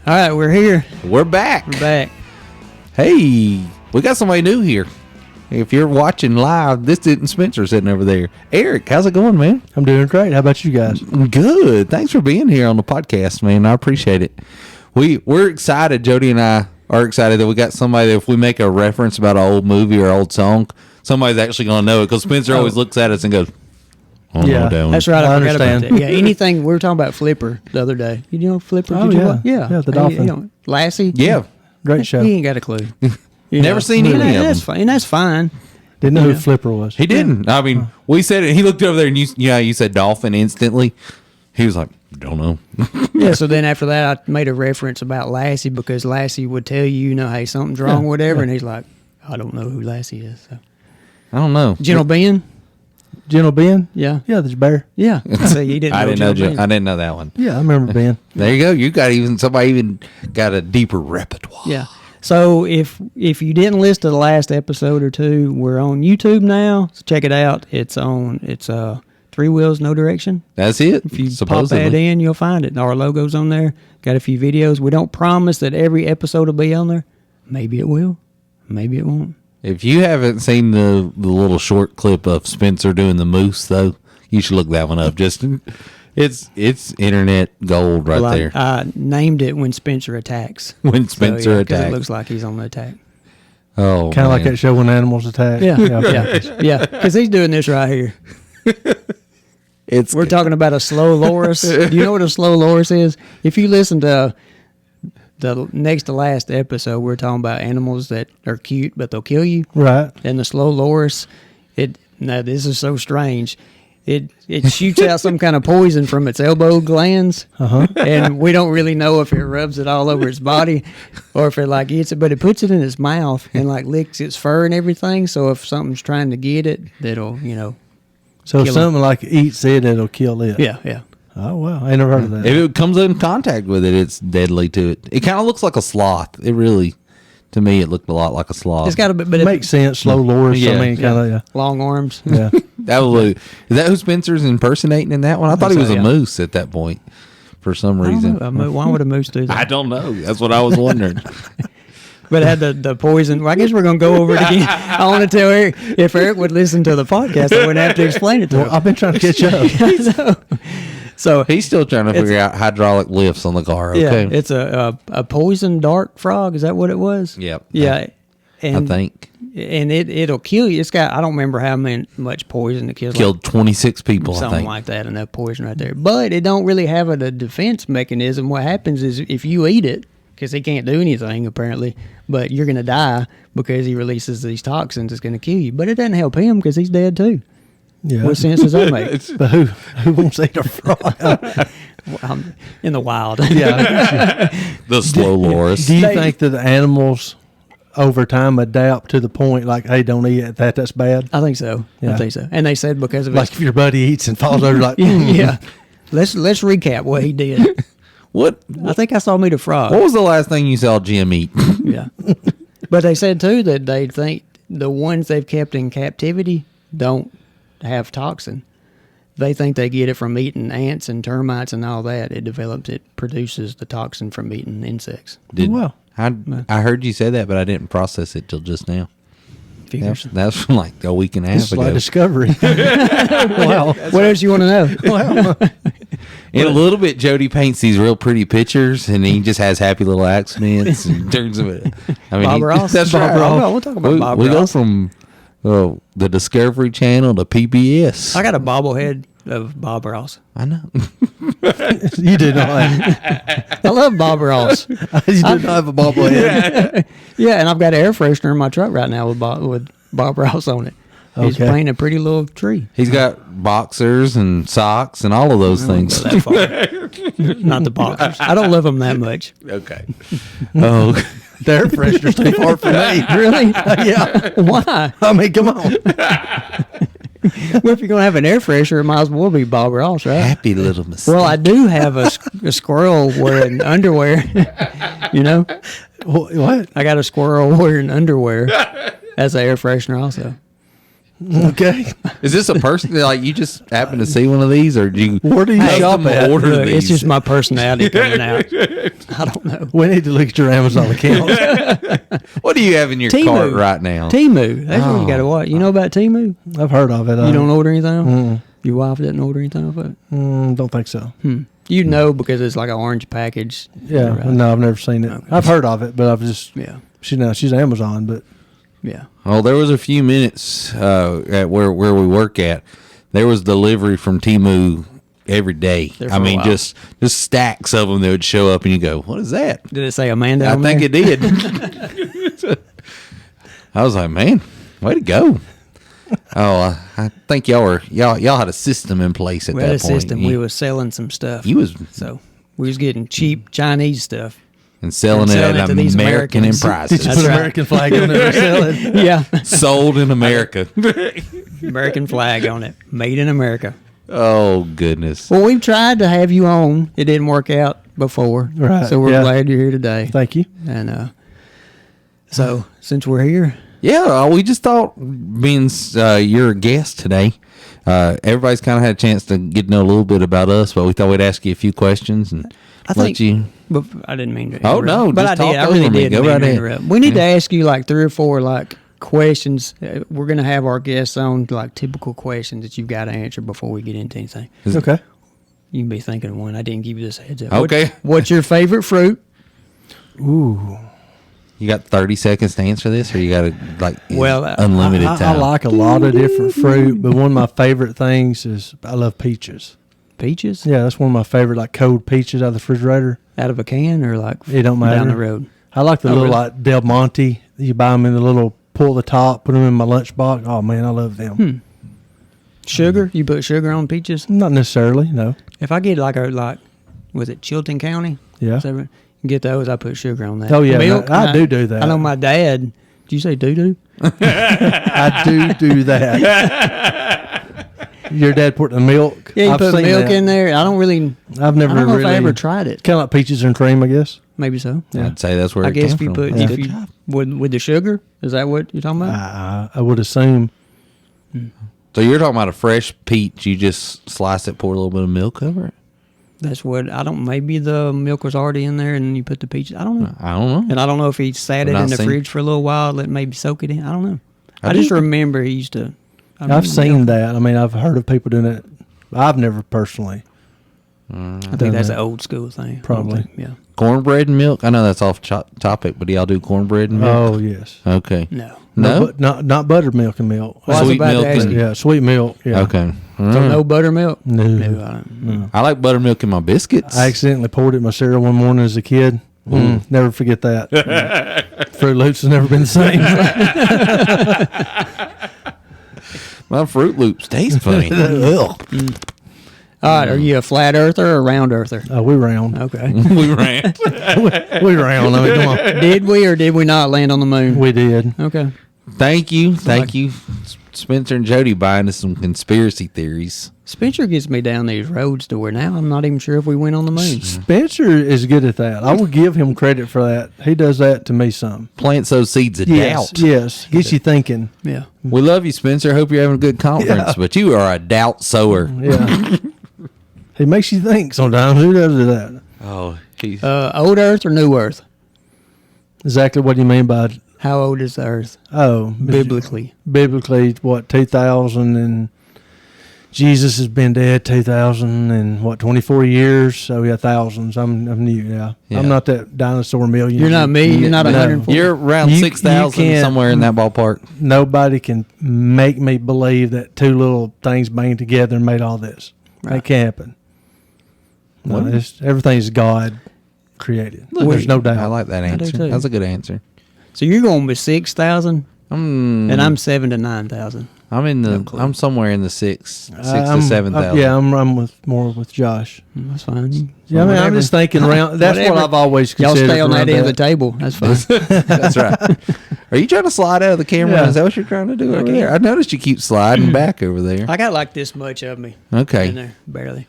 All right, we're here. We're back. We're back. Hey, we got somebody new here. If you're watching live, this isn't Spencer sitting over there. Eric, how's it going, man? I'm doing great. How about you guys? Good. Thanks for being here on the podcast, man. I appreciate it. We're excited. Jody and I are excited that we got somebody that if we make a reference about an old movie or old song, somebody's actually going to know it, because Spencer always looks at us and goes, "Oh, Yeah, no, down." That's right. I forgot understand. about that. Yeah, anything. We were talking about Flipper the other day. You know Flipper? Oh, Did you yeah. watch? Yeah, Yeah, the dolphin. Lassie. Yeah. Great show. He ain't got a clue. Never seen any of them. That's fine. And that's fine. Didn't know who Flipper was. He didn't. I mean, we said it. He looked over there and you said dolphin instantly. He was like, "Don't know." Yeah. So then after that, I made a reference about Lassie because Lassie would tell you, hey, something's wrong, whatever, and he's like, "I don't know who Lassie is." So. I don't know. Gentle Ben. Gentle Ben? Yeah. Yeah, there's Bear. Yeah. So you didn't. I didn't know. Gentle Ben. I didn't know that one. Yeah, I remember Ben. There you go. You got somebody got a deeper repertoire. Yeah. So if you didn't listen to the last episode or two, we're on YouTube now. So check it out. It's Three Wheels, No Direction. That's it. If you supposedly. pop that in, you'll find it. Our logo's on there. Got a few videos. We don't promise that every episode will be on there. Maybe it will. Maybe it won't. If you haven't seen the little short clip of Spencer doing the moose, though, you should look that one up. Just it's internet gold right there. I named it When Spencer Attacks. When Spencer 'cause Attacks. It looks like he's on the attack. Oh, Kind of like that show When Animals Attack. Yeah, yeah. Because he's doing this right here. We're talking about a slow loris. Do you know what a slow loris is? If you listen to the next to last episode, we're talking about animals that are cute, but they'll kill you. Right. And the slow loris, now this is so strange. It shoots out some kind of poison from its elbow glands, and we don't really know if it rubs it all over its body or if it eats it, but it puts it in its mouth and licks its fur and everything. So if something's trying to get it, that'll So if kill something like eats it, it'll kill it. yeah. Oh, wow. I ain't never heard of that. If it comes in contact with it, it's deadly to it. It kind of looks like a sloth. It really, to me, it looked a lot like a sloth. It's got a bit, but It makes sense. Slow loris. Yeah. I mean, kind of, long arms. yeah. is that who Spencer's impersonating in that one? I thought he was a moose at that point for some reason. Why would a moose do that? I don't know. That's what I was wondering. But it had the poison. Well, I guess we're going to go over it again. I want to tell Eric, if Eric would listen to the podcast, I wouldn't have to explain it to him. I've been trying to catch up. So He's still trying to figure out hydraulic lifts on the car. Okay. yeah, it's a poison dart frog. Is that what it was? Yep. Yeah. I And, think And it'll much It's got, I don't remember how much poison it kills. killed 26 people. I Something think. like that, enough poison right there. But it don't really have a defense mechanism. What happens is if you eat it, because he can't do anything apparently, but you're going to die because he releases these toxins. It's going to kill you. But it doesn't help him because he's dead too. Yeah. What sense does that make? But who wants to eat a frog? In the wild. Yeah. The slow loris. Do you think that the animals over time adapt to the point hey, don't eat it, that's bad? I think so. Yeah. I think so. And they said because of Like if your buddy eats and falls over yeah. Let's recap what he did. What? I think I saw Meet a Frog. What was the last thing you saw Jim eat? Yeah. But they said too that they think the ones they've kept in captivity don't have toxin. They think they get it from eating ants and termites and all that. It produces the toxin from eating insects. Well. I heard you say that, but I didn't process it till just now. Figures. That's from like a week and a half It's ago. like discovery. Wow. What else you want to know? Wow. In a little bit, Jody paints these real pretty pictures, and he just has happy little accidents and turns them. Bob Ross. That's Bob right. Ross. We'll talk about Bob we go Ross. from the Discovery Channel to PBS. I got a bobblehead of Bob Ross. I know. You did not. I love Bob Ross. You did not have a bobblehead. Yeah, and I've got an air freshener in my truck right now with Bob Ross on it. He's Okay. painting a pretty little tree. He's got boxers and socks and all of those things. That far. Not the boxers. I don't love them that much. Okay. Oh, The air freshener's too far for me. Really? Yeah. Why? I mean, come on. Well, if you're going to have an air freshener, it might as well be Bob Ross, right? happy little mistake. Well, I do have a squirrel wearing underwear. You know? What? I got a squirrel wearing underwear as an air freshener also. Okay. Is this a person that, like, you just happen to see one of these, or do you? Where do you shop at? Order Look, these? it's just my personality coming out. I don't know. We need to look at your Amazon account. What do you have in your Temu. cart right now? Temu. That's what you got to watch. You know about Temu? I've heard of it. You don't order anything off? Your wife doesn't order anything off it? Don't think so. You know because it's like an orange package. Yeah. Right. No, I've never seen it. Okay. I've heard of it, but I've just Yeah. she's Amazon, but Yeah. Well, there was a few minutes at where we work at. There was delivery from Temu every day. There for I a mean, while. just stacks of them that would show up, and you go, "What is that?" Did it say Amanda? I on think there? it did. I was like, "Man, way to go!" Oh, I think y'all had a system in place at We that had a point. system. We was selling some stuff. So we was getting cheap Chinese stuff. and selling and it selling at it to these American Americans. prices. did you That's put an right. American flag on there and sell it? Yeah. Sold in America. American flag on it. Made in America. Oh goodness. Well, we've tried to have you on. It didn't work out before. Right, So we're yeah. glad you're here today. Thank you. And so since we're here, Yeah, we just thought, being you're a guest today, everybody's kind of had a chance to get to know a little bit about us, but we thought we'd ask you a few questions and let you. But I didn't mean to Oh, interrupt. no, but just I talk did. I over really me. did. Go mean right to ahead. interrupt. We need to ask you like 3 or 4 like questions. We're gonna have our guests on like typical questions that you've got to answer before we get into anything. Okay. You can be thinking of one. I didn't give you this heads up. Okay. What's your favorite fruit? Ooh. You got 30 seconds to answer this, or you got to Well, unlimited I time? like a lot of different fruit, but one of my favorite things is I love peaches. Peaches? Yeah, that's one of my favorite, like cold peaches out of the refrigerator. Out of a can or like It don't matter. down the road? I like the Oh, little really? like Del Monte. You buy them in the little pull the top, put them in my lunchbox. Oh man, I love them. Sugar? You put sugar on peaches? Not necessarily, no. If I get was it Chilton County? Yeah. Is that right? Get those, I put sugar on that. Oh, yeah, Milk, no, I do that. I know my dad. Did you say doo-doo? I do that. Your dad put the milk. Yeah, you I've put seen milk that. in there. I don't really. I've never I don't know really. if I ever tried it. Kind of like peaches and cream, I guess. Maybe so. I'd say that's where I it guess came if you from. put That's if good you job. with the sugar, is that what you're talking about? I would assume. So you're talking about a fresh peach. You just slice it, pour a little bit of milk over it? That's what I don't. Maybe the milk was already in there, and you put the peaches. I don't know. I don't know. And I don't know if he sat I've it not in the seen- fridge for a little while, let maybe soak it in. I don't know. I I just do- remember he used to. I remember I've seen milk. that. I mean, I've heard of people doing it. I've never personally. I think done that's that. an old school thing. I don't Probably. think- Yeah. Cornbread and milk? I know that's off topic, but do y'all do cornbread and milk? Oh yes. Okay. No. No? but not buttermilk and milk. Well, I was Sweet about to milk ask and- you. Yeah, sweet milk. Yeah. Okay. So no buttermilk? No. No, I don't. I like buttermilk in my biscuits. I accidentally poured it in my cereal one morning as a kid. Never forget that. Fruit Loops has never been the same. My Fruit Loops taste funny. All right, are you a flat earther or a round earther? We round. Okay. We ran. We round. I mean, come on. Did we or did we not land on the moon? We did. Okay. Thank you, Spencer and Jody, buying us some conspiracy theories. Spencer gets me down these roads to where now I'm not even sure if we went on the moon. Spencer is good at that. I will give him credit for that. He does that to me some. Plants those seeds of Yes, doubt. yes. Gets you thinking. Yeah. We love you, Spencer. Hope you're having a good conference, but you are a doubt sower. Yeah. He makes you think sometimes. Who does that? Oh, he's Old Earth or New Earth? Exactly what do you mean by, How old is the Earth biblically, biblically? what, 2000 and Jesus has been dead 2000 and 24 years. So yeah, thousands. I'm new. Yeah. Yeah. I'm not that dinosaur million. You're not me. You're not No. 140. you're around You 6,000 can't- somewhere in that ballpark. Nobody can make me believe that two little things banged together and made all this. Right. That can't happen. No, everything's God created. Look, There's no doubt. I like that do answer. too. That's a good answer. So you're going with 6,000, Mm, and I'm 7,000 to 9,000. I'm somewhere in the six to I'm- 7,000. Yeah, I'm more with Josh. That's fine. Yeah, I mean, I'm just thinking around. That's Whatever. what I've always Y'all considered. stay on that around end of the table. That's fine. That's right. Are you trying to slide out of the camera? Yeah. Is that what you're trying to do over can. there? I noticed you keep sliding back over there. I got like this much of me Okay. in there, barely.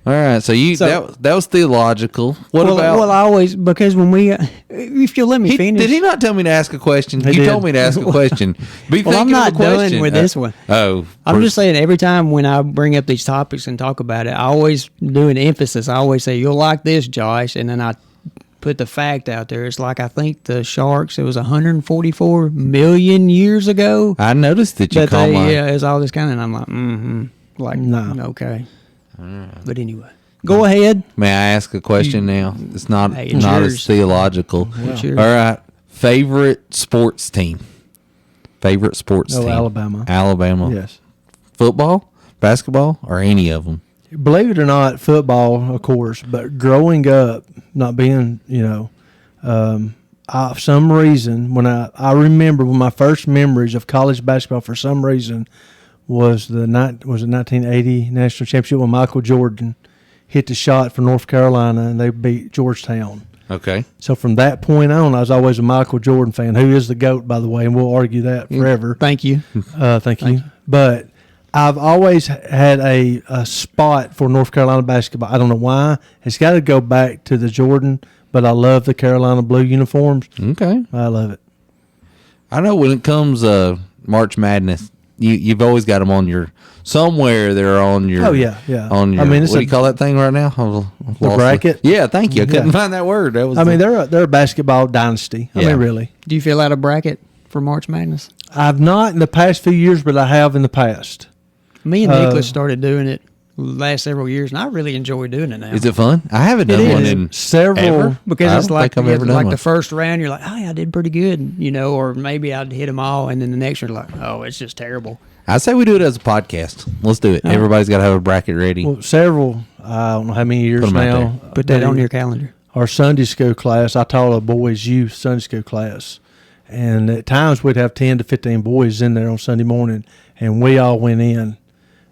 All right, so that was theological. What well, about? Well, I always, because when we, if you'll let me finish. Did he not tell me to ask a question? He You did. told me to ask a question. Be Well, I'm thinking of not a question. done with this one. I'm just saying, every time when I bring up these topics and talk about it, I always do an emphasis. I always say, you'll like this, Josh. And then I put the fact out there. It's like, I think the sharks, it was 144 million years ago. I noticed that you called my. Yeah, it's all this kind of, and I'm like, like, No. okay. But anyway, go ahead. May I ask a question now? It's not Hey, it's not as yours. theological. It's yours. All right, favorite sports team. Favorite sports team. Alabama. Alabama. Yes. Football, basketball, or any of them. Believe it or not, football, of course, but growing up, not being, for some reason, when I remember when my first memories of college basketball, for some reason, was the 1980 national championship when Michael Jordan hit the shot for North Carolina and they beat Georgetown. Okay. So from that point on, I was always a Michael Jordan fan, who is the GOAT, by the way, and we'll argue that forever. Thank you. Thank you. But I've always had a spot for North Carolina basketball. I don't know why. It's got to go back to the Jordan, but I love the Carolina blue uniforms. Okay. I love it. I know when it comes March Madness, you've always got them on your somewhere. They're on your. Oh, yeah. On your. I mean, what do you call that thing right now? I've lost bracket? it. Yeah, thank you. I couldn't Yeah. find that word. That was. I mean, they're a basketball dynasty. I Yeah. mean, really. Do you fill out a bracket for March Madness? I've not in the past few years, but I have in the past. Me and Nicholas started doing it last several years, and I really enjoy doing it now. Is it fun? I haven't done It one is. in Several. ever. Because I it's don't like, think I've ever done like one. the first round, you're like, oh, yeah, I did pretty good, or maybe I'd hit them all, and then the next one, like, oh, it's just terrible. I say we do it as a podcast. Let's do it. Oh. Everybody's got to have a bracket ready. Well, several. I don't know how many years Put 'em out now. there. Put that on your calendar. Our Sunday school class, I taught a boys' youth Sunday school class. And at times we'd have 10 to 15 boys in there on Sunday morning. And we all went in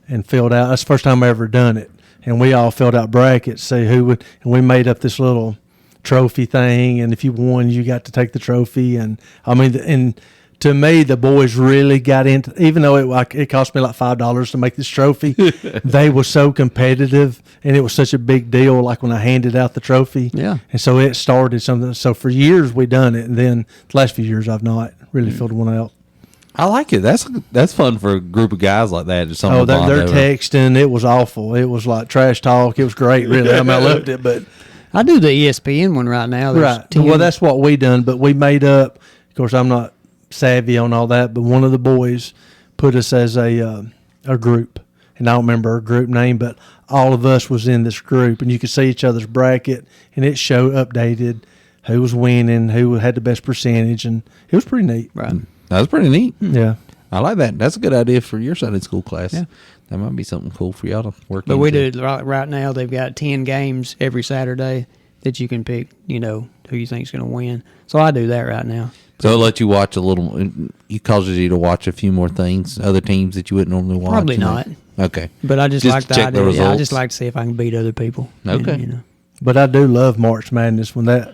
and filled out. That's the first time I ever done it. And we all filled out brackets, say who would. And we made up this little trophy thing. And if you won, you got to take the trophy. And I mean, and to me, the boys really got into, even though it cost me like $5 to make this trophy, they were so competitive, and it was such a big deal. Like when I handed out the trophy, Yeah. and so it started something. So for years we done it, and then the last few years I've not really filled one out. I like it. That's fun for a group of guys like that. Just something Oh, to bond they're over. texting. It was awful. It was like trash talk. It was great, really. I mean, I loved it, but I do the ESPN one right now. There's right. 10 Well, that's what we done, but we made up. Of course, I'm not savvy on all that, but one of the boys put us as a group, and I don't remember our group name, but all of us was in this group, and you could see each other's bracket, and it showed updated who was winning, who had the best percentage, and it was pretty neat. right. That was pretty neat. Yeah. I like that. That's a good idea for your Sunday school class. Yeah. That might be something cool for y'all to work But we into. do right now. They've got 10 games every Saturday that you can pick. Who you think's going to win. So I do that right now. So it'll let you watch a little. It causes you to watch a few more things, other teams that you wouldn't normally watch. Probably not. Okay. But I just Just like the check the idea. Yeah, I results. just like to see if I can beat other people. Okay. But I do love March Madness when I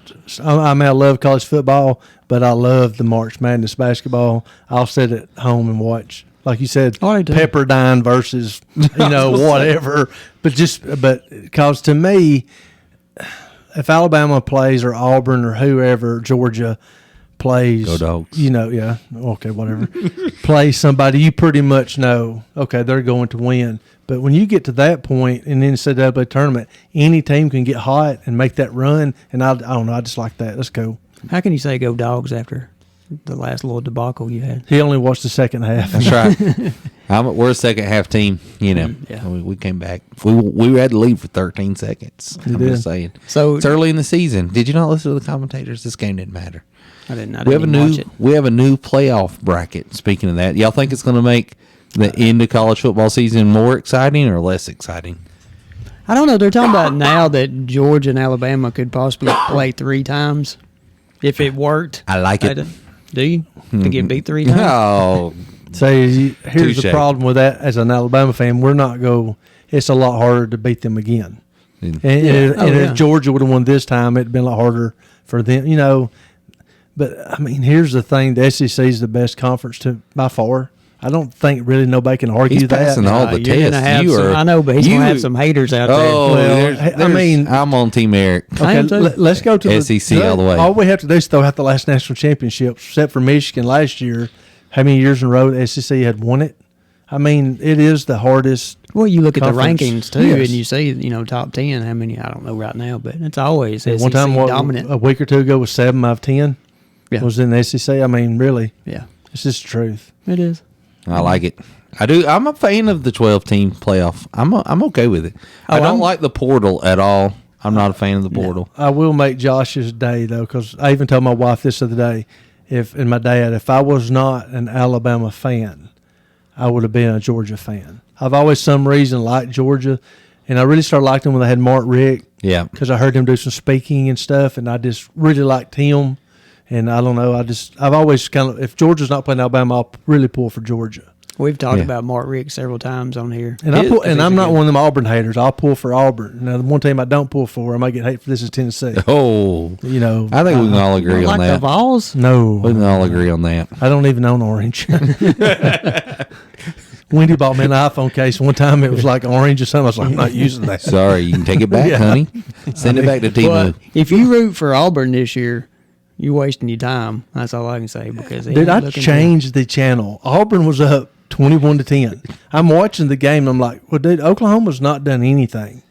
mean, I love college football, but I love the March Madness basketball. I'll sit at home and watch, like you said, Oh, I do. Pepperdine versus, whatever. But because to me, if Alabama plays or Auburn or whoever, Georgia plays. Go Dogs. Yeah. Okay, whatever. Play somebody, you pretty much know, okay, they're going to win. But when you get to that point in the NCAA tournament, any team can get hot and make that run. And I don't know, I just like that. Let's go. How can you say go Dogs after the last little debacle you had? He only watched the second half. That's right. We're a second half team. Yeah. We came back. We had to leave for 13 seconds. You I'm did. just saying. So It's early in the season. Did you not listen to the commentators? This game didn't matter. I didn't We have even watch it. we have a new playoff bracket. Speaking of that, y'all think it's going to make the end of college football season more exciting or less exciting? I don't know. They're talking about now that Georgia and Alabama could possibly play 3 times if it worked. I like it. Do you? To get beat 3 times? Oh, Here's Touche. the problem with that as an Alabama fan. It's a lot harder to beat them again. And if Georgia would have won this time, it'd been a lot harder for them, But, I mean, here's the thing. The SEC is the best conference by far. I don't think really nobody can argue He's that. passing all the You're gonna tests. have You some- are. I know, but he's going to have some haters out there. Oh, Well, I mean- I'm on Team Eric. Okay, am too. let's go to SEC all the way. All we have to do is throw out the last national championship, except for Michigan last year. How many years in a row the SEC had won it? I mean, it is the hardest. Well, you look at the Conference. rankings too, Yes. and you see, top 10. How many? I don't know right now, but it's always SEC One time, dominant. a week or two ago, was 7 out of 10 Yeah. was in the SEC. I mean, really, Yeah, it's just the truth. it is. I like it. I do. I'm a fan of the 12-team playoff. I'm okay with it. I don't like the portal at all. I'm not a fan of the portal. I will make Josh's day though, because I even told my wife this other day. And my dad, if I was not an Alabama fan, I would have been a Georgia fan. I've always some reason liked Georgia, and I really started liking them when they had Mark Richt. Yeah. Because I heard him do some speaking and stuff, and I just really liked him. And I don't know, I've always kind of, if Georgia's not playing Alabama, I'll really pull for Georgia. We've talked Yeah. about Mark Richt several times on here. And I'm not one of them Auburn haters. I'll pull for Auburn. Now, the one team I don't pull for, I might get hate for this, is Tennessee. Oh, You know, I think we can all agree on like the that. Vols. We no, can all agree on that. I don't even own orange. Wendy bought me an iPhone case one time. It was like orange or something. I was like, I'm not using that. Sorry, you can take it back, Yeah. honey. Send it back to Timu. But if you root for Auburn this year, you're wasting your time. That's all I can say because they Dude, I ain't looking changed the channel. Auburn was up 21-10. I'm watching the game. And I'm like, well, dude, Oklahoma's not done anything.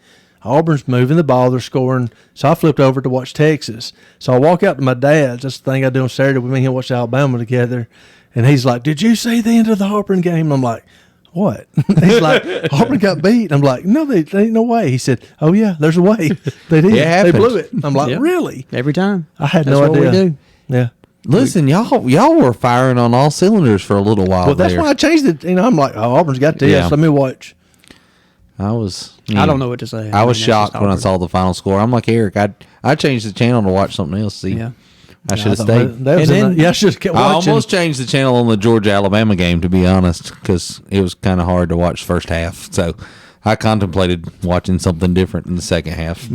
Auburn's moving the ball. They're scoring. So I flipped over to watch Texas. So I walk out to my dad's. That's the thing I do on Saturday. We and him watch Alabama together. And he's like, did you see the end of the Auburn game? And I'm like, what? He's like, Auburn got beat. I'm like, no, they ain't no way. He said, oh, yeah, there's a way. They did. It They happens. blew it. I'm like, Yeah. really? every time. I had That's no what idea. we do. Yeah. Listen, y'all were firing on all cylinders for a little while Well, that's there. why I changed it. I'm like, oh, Auburn's got this. Yeah. Let me watch. I was. I don't know what to say. I was mean, that's shocked just when I Auburn. saw the final score. I'm like Eric. I changed the channel to watch something else. See, Yeah. I should have thought stayed. that was And in then- I should have kept I watching. almost changed the channel on the Georgia Alabama game, to be honest, because it was kind of hard to watch the first half. So I contemplated watching something different in the second half.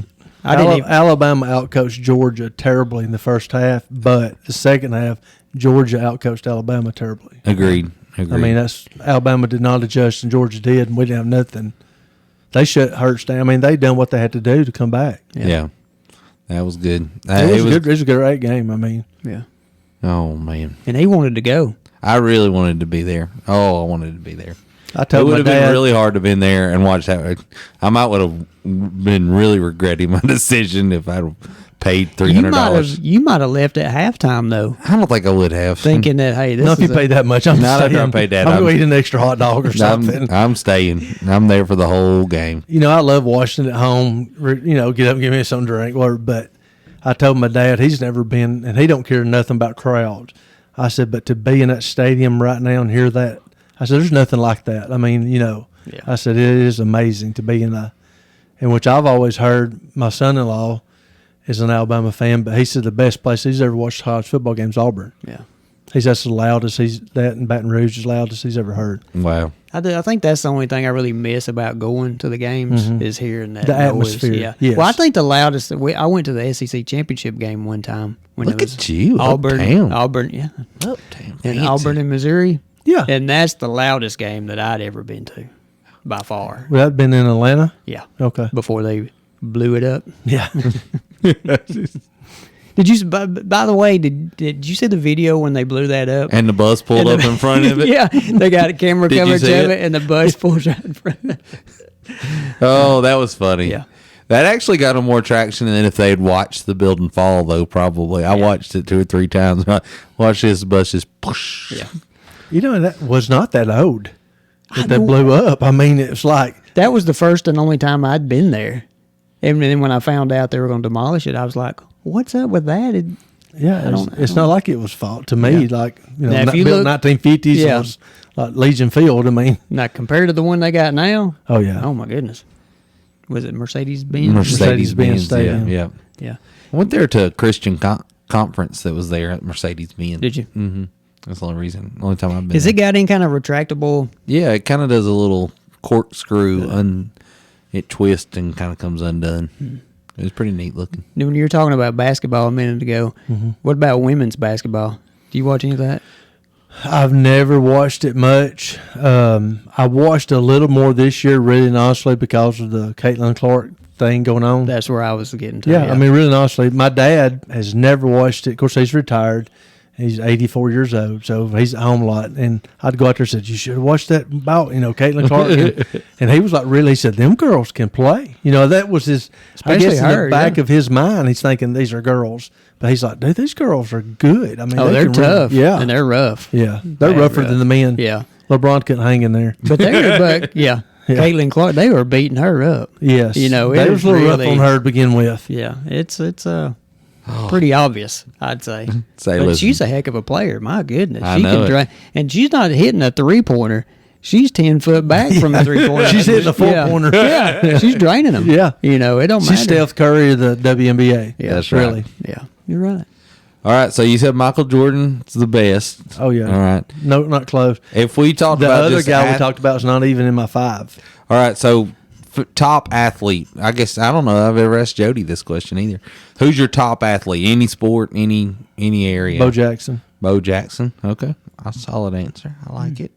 I didn't even, Alabama outcoached Georgia terribly in the first half, but the second half, Georgia outcoached Alabama terribly. Agreed. I mean, that's Alabama did not adjust, and Georgia did, and we didn't have nothing. They shut Hurts down. I mean, they done what they had to do to come back. yeah. That was good. It was good. It was a great game. I mean, yeah. Oh man, And he wanted to go. I really wanted to be there. Oh, I wanted to be there. I It told would my have dad. been really hard to have been there and watch that. I might would have been really regretting my decision if I'd paid $300. You might have left at halftime though, I don't think I would have. thinking that hey, this no, if is you paid that much, I'm Not after staying. I paid that, I'm I'm- going to eat an extra hot dog or something. I'm staying. I'm there for the whole game. You know, I love watching it at home. You know, get up and give me something to drink, whatever. But I told my dad he's never been, and he don't care nothing about crowds. I said, but to be in that stadium right now and hear that, I said, there's nothing like that. I mean, you know, Yeah. I said it is amazing to be in which I've always heard. My son-in-law is an Alabama fan, but he said the best place he's ever watched college football game is Auburn. yeah. He said that's the loudest that in Baton Rouge is the loudest he's ever heard. Wow. I think that's the only thing I really miss about going to the games is hearing that The noise. atmosphere, Yeah. yes. Well, I think the loudest. I went to the SEC championship game one time when Look it was at you, Auburn, uptown. yeah, Uptown. and Auburn and Missouri. Yeah. And that's the loudest game that I'd ever been to, by far. Well, that been in Atlanta? Yeah. Okay. Before they blew it up. Yeah. Did you? By the way, did you see the video when they blew that up? And the bus pulled up in front of it. Yeah, they got a camera Did you coverage see of it? it, and the bus pulls right in front. Oh, that was funny. Yeah. That actually got them more traction than if they had watched the building fall, though, probably. I watched it 2 or 3 times. Watch this bus just push. Yeah, You know, that was not that old that they know. blew up. I mean, it was like, that was the first and only time I'd been there. And then when I found out they were going to demolish it, I was like, "What's up with that?" yeah, it's not like it was fault to me. Yeah. Like, you know, Now, if not you built look- 1950s, Yeah. it was like Legion Field. I mean, Now compared to the one they got now, oh, yeah. oh my goodness, was it Mercedes-Benz? Mercedes-Benz Stadium. Yeah. Yeah. I went there to a Christian conference that was there at Mercedes-Benz. Did you? Mm-hmm. That's the only reason. Only time I've been Has there. it got any kind of retractable? Yeah, it kind of does a little corkscrew. It twists and kind of comes undone. It was pretty neat looking. When you were talking about basketball a minute ago, Mm-hmm. what about women's basketball? Do you watch any of that? I've never watched it much. I watched a little more this year, really and honestly, because of the Caitlin Clark thing going on. That's where I was getting to. Yeah, I mean, really and honestly, my dad has never watched it. Of course, he's retired. He's 84 years old, so he's at home a lot. And I'd go out there and said, you should have watched that about, Caitlin Clark. And he was like, really? He said, them girls can play. That was his, Especially I guess her, in the back of his mind, he's thinking these are girls. But he's like, dude, these girls are good. I mean, they're tough. Yeah. And they're rough. Yeah. They're Bad rougher rough. than the men. Yeah. LeBron couldn't hang in there. But yeah. Caitlin Clark, they were beating her up. Yes. It they was a little rough on her to begin with. Yeah. It's pretty obvious, I'd say. Say, but listen. she's a heck of a player. My goodness. I She know can it. drive. And she's not hitting a 3-pointer. She's 10 foot back from the 3-pointer. She's hitting a 4-pointer. Yeah. She's draining them. Yeah. It don't matter. She's Steph Curry of the WNBA. Yeah, that's right. really. Yeah. You're right. All right, so you said Michael Jordan's the best. Oh, yeah. All right. No, not close. If we talked The about other just guy we talked about is not even in my 5. All right, so top athlete. I guess I don't know. I've ever asked Jody this question either. Who's your top athlete? Any sport, any area? Bo Jackson. Bo Jackson. Okay, a solid answer. I like it.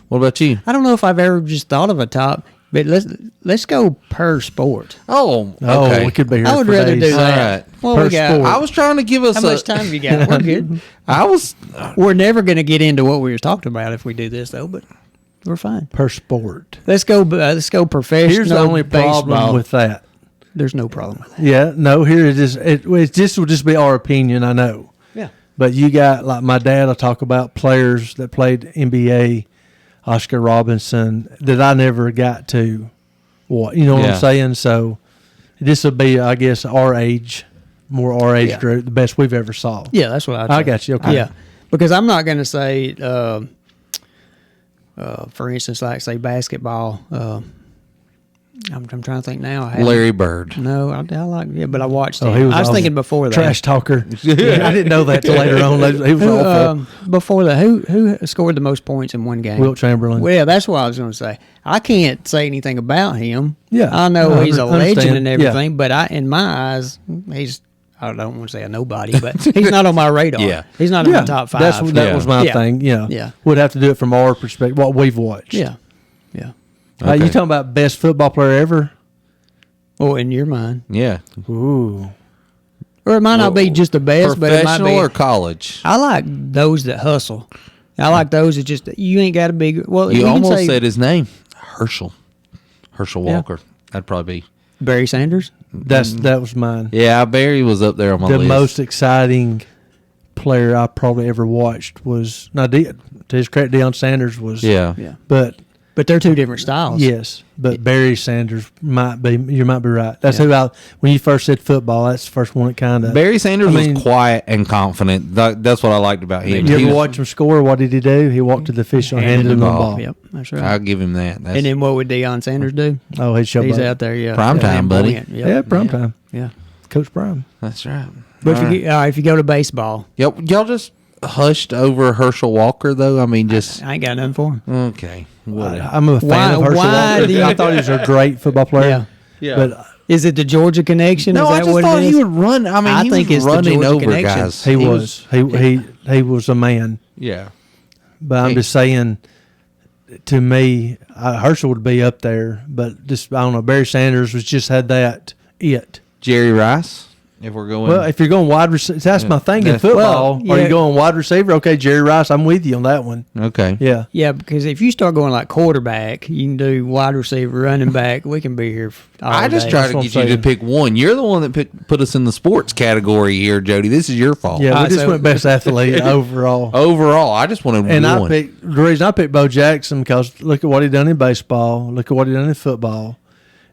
What about you? I don't know if I've ever just thought of a top, but let's go per sport. Oh, Oh, okay. we could be here I would for rather days. do that. All right. Well, Per we got. sport. I was trying to give us How much time you got? We're good. I was. We're never going to get into what we were talking about if we do this, though. But we're fine. Per sport. Let's go. Let's go professional. Here's the only problem baseball. with that. There's no problem with that. Yeah, no, here it is. This will just be our opinion, I know. Yeah. But you got, like my dad will talk about players that played NBA, Oscar Robinson, that I never got to what. You know what Yeah. I'm saying? So this will be, I guess, our age, more our age Yeah. group, the best we've ever saw. Yeah, that's what I'd I say. got you. Okay. Yeah, because I'm not going to say, for instance, like say basketball. I'm trying to think now. I haven't- Larry Bird. No, I like but I watched him. Oh, he was I was awful. thinking before that. Trash talker. Yeah, I didn't know that till later on. He was Who, awful. before that, who scored the most points in one game? Wilt Chamberlain. Well, yeah, that's what I was going to say. I can't say anything about him. Yeah, I know I he's a understand. legend and Yeah. everything, but in my eyes, he's. I don't want to say a nobody, but he's not on my radar. Yeah. He's not in my top 5. That Yeah. was my Yeah. thing. Yeah. Yeah. We'd have to do it from our perspective, what we've watched. Yeah, yeah. You Okay. talking about best football player ever? Oh, in your mind, Yeah. Ooh. or it might not be just the best, but it might Professional be. or college? I like those that hustle. I like those that just you ain't got to be. Well, You can almost say said his name. Herschel Yeah. Walker. That'd probably be. Barry Sanders. That was mine. Yeah, Barry was up there on my The list. most exciting player I probably ever watched was to his credit, Deion Sanders was. Yeah. Yeah, But but they're two different styles. yes, but Barry Sanders might be. You might be right. That's Yeah. who I. When you first said football, that's the first one that kind of. Barry Sanders I mean- was quiet and confident. That's what I liked about him. You He ever was- watch him score? What did he do? He walked to the official and handed him the ball. Yep, that's right. I'll give him that. That's And then what would Deion Sanders do? Oh, he's He's out there, yeah. Prime time, buddy. Flamboyant, yep. Yeah, prime time. Yeah. Coach Prime. that's right. But All right. if you go to baseball, Y'all just hushed over Herschel Walker, though. I mean, just I ain't got nothing for him. okay. Whatever. I'm a fan of Herschel why Walker. do you- I thought he was a great football player. Yeah. But Is it the Georgia connection? No, is I that just what thought it he is? would run. I mean, I he think was it's the running Georgia over connection. guys. he was a man. Yeah. But I'm Hey. just saying, to me, Herschel would be up there. But just I don't know. Barry Sanders was just had that it. Jerry Rice. If we're going, Well, if you're going wide receiver, that's my thing in Yeah. football. Well, Are yeah. you going wide receiver? Okay, Jerry Rice, I'm with you on that one. okay. Yeah. Yeah, because if you start going like quarterback, you can do wide receiver, running back. We can be here. All I just day. try That's to what get I'm you to saying. pick one. You're the one that put us in the sports category here, Jody. This is your fault. Yeah, we just so- went best athlete overall. Overall, I just wanted And one. the reason I picked Bo Jackson because look at what he done in baseball, look at what he done in football,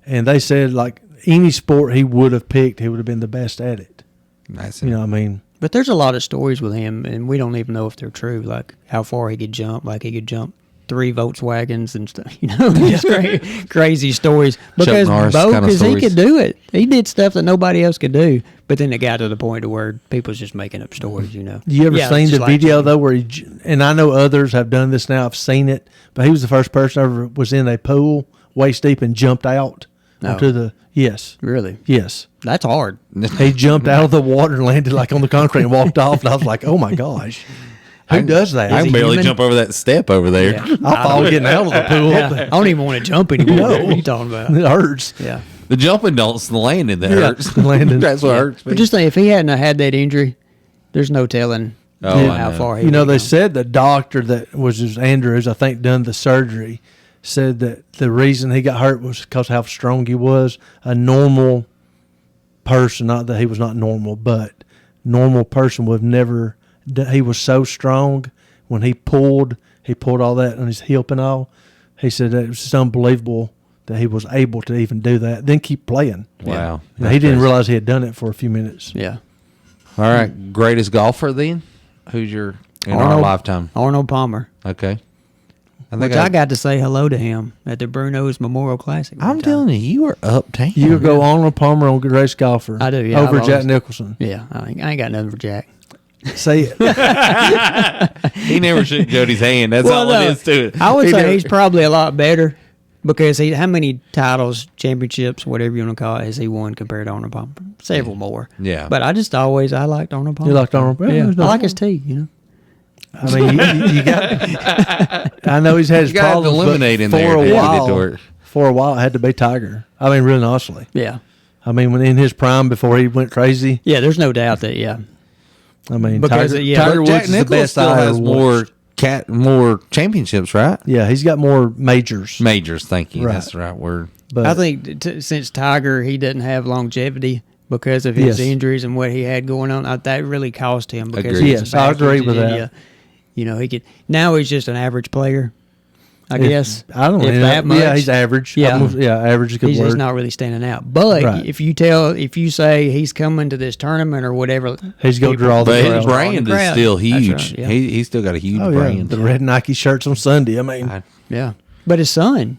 and they said like any sport he would have picked, he would have been the best at it. That's You know what I mean? But there's a lot of stories with him, and we don't even know if they're true. Like how far he could jump. Like he could jump 3 Volkswagens and stuff. You know, just crazy stories. Because Norris Bo, kinda because he stories. could do it. He did stuff that nobody else could do. But then it got to the point to where people's just making up stories. You know. You ever Yeah, seen just the like video Jimmy. though where and I know others have done this now. I've seen it, but he was the first person ever was in a pool waist deep and jumped out No. onto the Really? yes. That's hard. He jumped out of the water and landed like on the concrete and walked off. And I was like, oh my gosh. Who does that? I Is can he barely human? jump over that step over there. Yeah. I fall getting out of the pool. Yeah. I don't even want to jump anymore. No. What are you talking about? It hurts. Yeah. The jumping don't, it's the landing that Yeah, hurts. the landing. That's what hurts me. But just think, if he hadn't have had that injury, there's no telling Oh, I how know. far he You know, would they come. said the doctor that was Andrews, I think, done the surgery, said that the reason he got hurt was because how strong he was. A normal person, not that he was not normal, but normal person would have never. He was so strong when he pulled all that on his hip and all. He said that it was just unbelievable that he was able to even do that, then keep playing. Wow. Now, he didn't realize he had done it for a few minutes. Yeah. All right. Greatest golfer then? Who's your in our Arnold. lifetime? Arnold Palmer. Okay. Which I got to say hello to him at the Bruno's Memorial Classic. I'm telling you, you were uptown. You go Arnold Palmer on Race Golfer. I do, yeah, Over I've Jack always- Nicholson. Yeah, I ain't got nothing for Jack. Say it. He never shook Jody's hand. That's all no, it is to it. I would He say never- he's probably a lot better because how many titles, championships, whatever you want to call it, has he won compared to Arnold Palmer? Several more. Yeah. But I liked Arnold Palmer. You liked Arnold Palmer? Yeah, There's I nothing like his tea, you know. I mean, you got. I know he's had his You gotta have problems, the lemonade but in for there a to get it while. to work. For a while, it had to be Tiger. I mean, really honestly. Yeah. I mean, when in his prime before he went crazy. Yeah, there's no doubt that, yeah. I mean, Because, Tiger, yeah, Tiger But Jack Woods is the Nicklaus best still I has ever more watched. more championships, right? Yeah, he's got more majors. Majors. Thank you. Right. That's the right word. But I think since Tiger, he doesn't have longevity because of his Yes. injuries and what he had going on. That really cost him because Agreed. of his Yes, I back agree with injury. that. Yeah. You know, he could now he's just an average player, I guess. I don't know. if that much. Yeah, he's average. Yeah. Average is a good He's word. just not really standing out. But Right. if you say he's coming to this tournament or whatever, He's gonna draw the But crowd. his brand is crowd. still That's huge. right, yeah. He's still got a huge Oh yeah, brand. the red Nike shirts on Sunday. I mean, Yeah. But his son,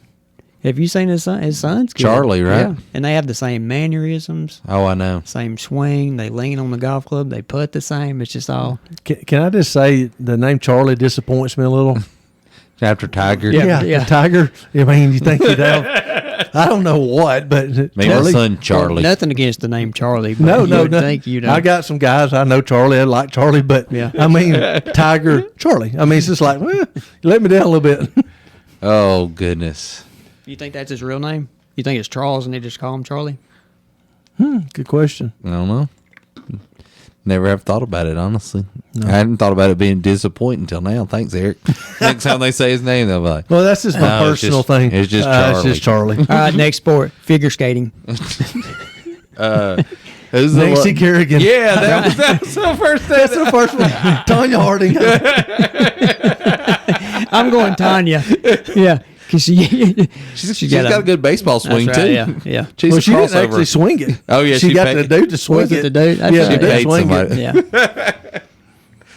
have you seen his son? His son's good. Charlie, right? Yeah. And they have the same mannerisms, Oh, I know. same swing. They lean on the golf club. They putt the same. It's just all. can I just say the name Charlie disappoints me a little. After Tiger. Yeah. The Tiger. I mean, you think you'd have? I don't know what, but Maybe my Charlie. son Charlie. Well, nothing against the name Charlie. But No, you no, would no. think you know. I got some guys I know Charlie. I like Charlie, but Yeah. I mean Tiger, Charlie. I mean, it's just like, well, you let me down a little bit. Oh, goodness. You think that's his real name? You think it's Charles and they just call him Charlie? Good question. I don't know. Never have thought about it, honestly. I hadn't thought about it being disappointing until now. Thanks, Eric. Next time they say his name, they'll be like, Well, that's just my No, it's personal just- thing. it's just It's just Charlie. All right, next sport, figure skating. who's the Nancy one? Kerrigan. Yeah, that was the first thing. That's the first one. Tanya Harding. I'm going Tanya. Yeah, because She's got a good baseball swing, That's right, too. yeah, yeah. She's Well, a she didn't crossover. actually swing it. Oh, yeah, she she got paid- the dude to swing Was it the dude? That's Yeah, right. the dude Paid swing it. somebody. Yeah,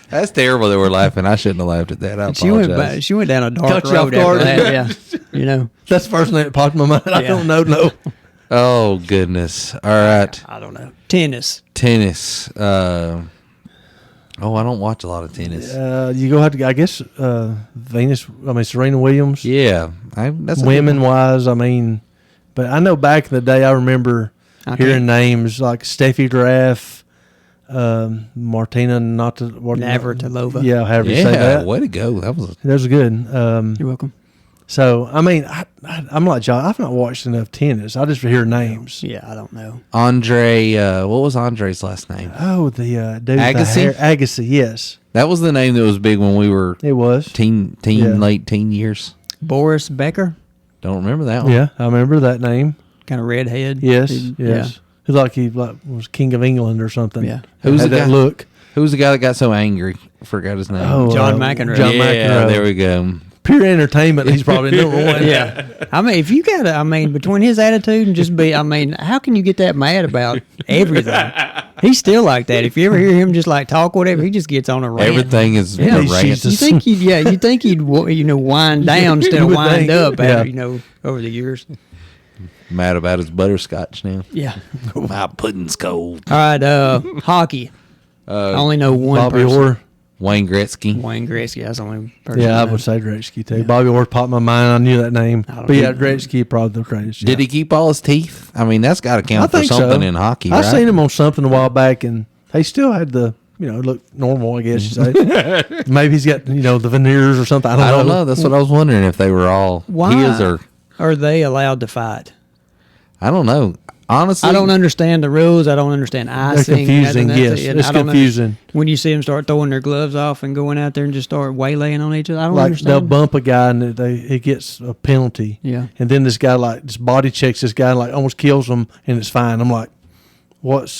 That's terrible that we're laughing. I shouldn't have laughed at that. I she went. apologize. She went down a dark Caught you off road after guard. that. Yeah, you know. That's the first thing that popped in my mind. I Yeah. don't know. No. Oh, goodness. All right. I don't know. Tennis. Tennis. I don't watch a lot of tennis. You go have to. I guess Venus. I mean Serena Williams. Yeah. That's a Women wise, I mean, but I know back in the day, I remember Okay. hearing names like Steffi Graf, Martina Navratilova. Yeah, however good you say Yeah, that. way to go. That was That was good. You're welcome. So I mean, I'm like John. I've not watched enough tennis. I just hear names. Yeah, I don't know. Andre. What was Andre's last name? Oh, the dude, Agassi? Agassi. Yes, That was the name that was big when we were it was. Yeah. late teen years. Boris Becker, Don't remember that one. Yeah, I remember that name. kind of redhead. Yes, He- yes. He was king of England or something. Yeah. Who's Had the that guy? look? Who was the guy that got so angry? Forgot his name. Oh, John McEnroe. John yeah, McEnroe. there we go. Pure entertainment. He's probably number one. Yeah. I mean, if you got to, I mean, between his attitude and just I mean, how can you get that mad about everything? He's still like that. If you ever hear him just like talk whatever, he just gets on a rant. Everything is Yeah, a he's rant. Jesus. You think he'd wind down instead You of would wind think, up, yeah. over the years. Mad about his butterscotch now. Yeah. My pudding's cold. All right, hockey. I only know one Bobby person. Orr. Wayne Gretzky. Wayne Gretzky. That's the only person. Yeah, I know. would say Gretzky too. Bobby Orr popped in my mind. I knew that name. don't But yeah, know. Gretzky probably the greatest. Did he keep all his teeth? I mean, that's got to I count for think something so. in hockey, I right? seen him on something a while back, and he still had the look normal, I guess you say. Maybe he's got, the veneers or something. I don't know. That's what I was wondering, if they were all Why his or... are they allowed to fight? I don't know. Honestly, I don't understand the rules. I don't understand icing. confusing, yes. And It's I don't confusing. When you see them start throwing their gloves off and going out there and just start waylaying on each other, I don't Like understand. they'll bump a guy and he gets a penalty. Yeah. And then this guy just body checks this guy and almost kills him and it's fine. I'm like,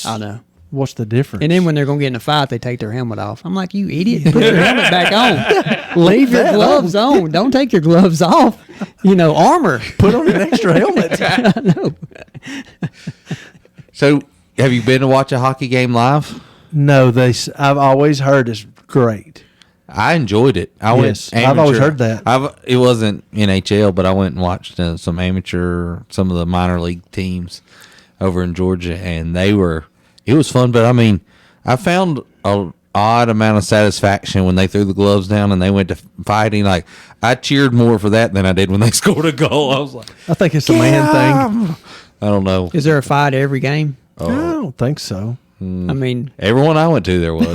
I know. what's the difference? And then when they're going to get in a fight, they take their helmet off. I'm like, you idiot. Put your helmet back on. Leave your gloves on. Don't take your gloves off. Armor. Put on an extra helmet. I know. So, have you been to watch a hockey game live? No, I've always heard it's great. I enjoyed it. Yes, I've always heard that. It wasn't NHL, but I went and watched some of the minor league teams over in Georgia, and it was fun. But I mean, I found a odd amount of satisfaction when they threw the gloves down and they went to fighting. Like, I cheered more for that than I did when they scored a goal. I was like, I think it's a man thing. I don't know. Is there a fight every game? I don't think so. I mean, Everyone I went to, there was.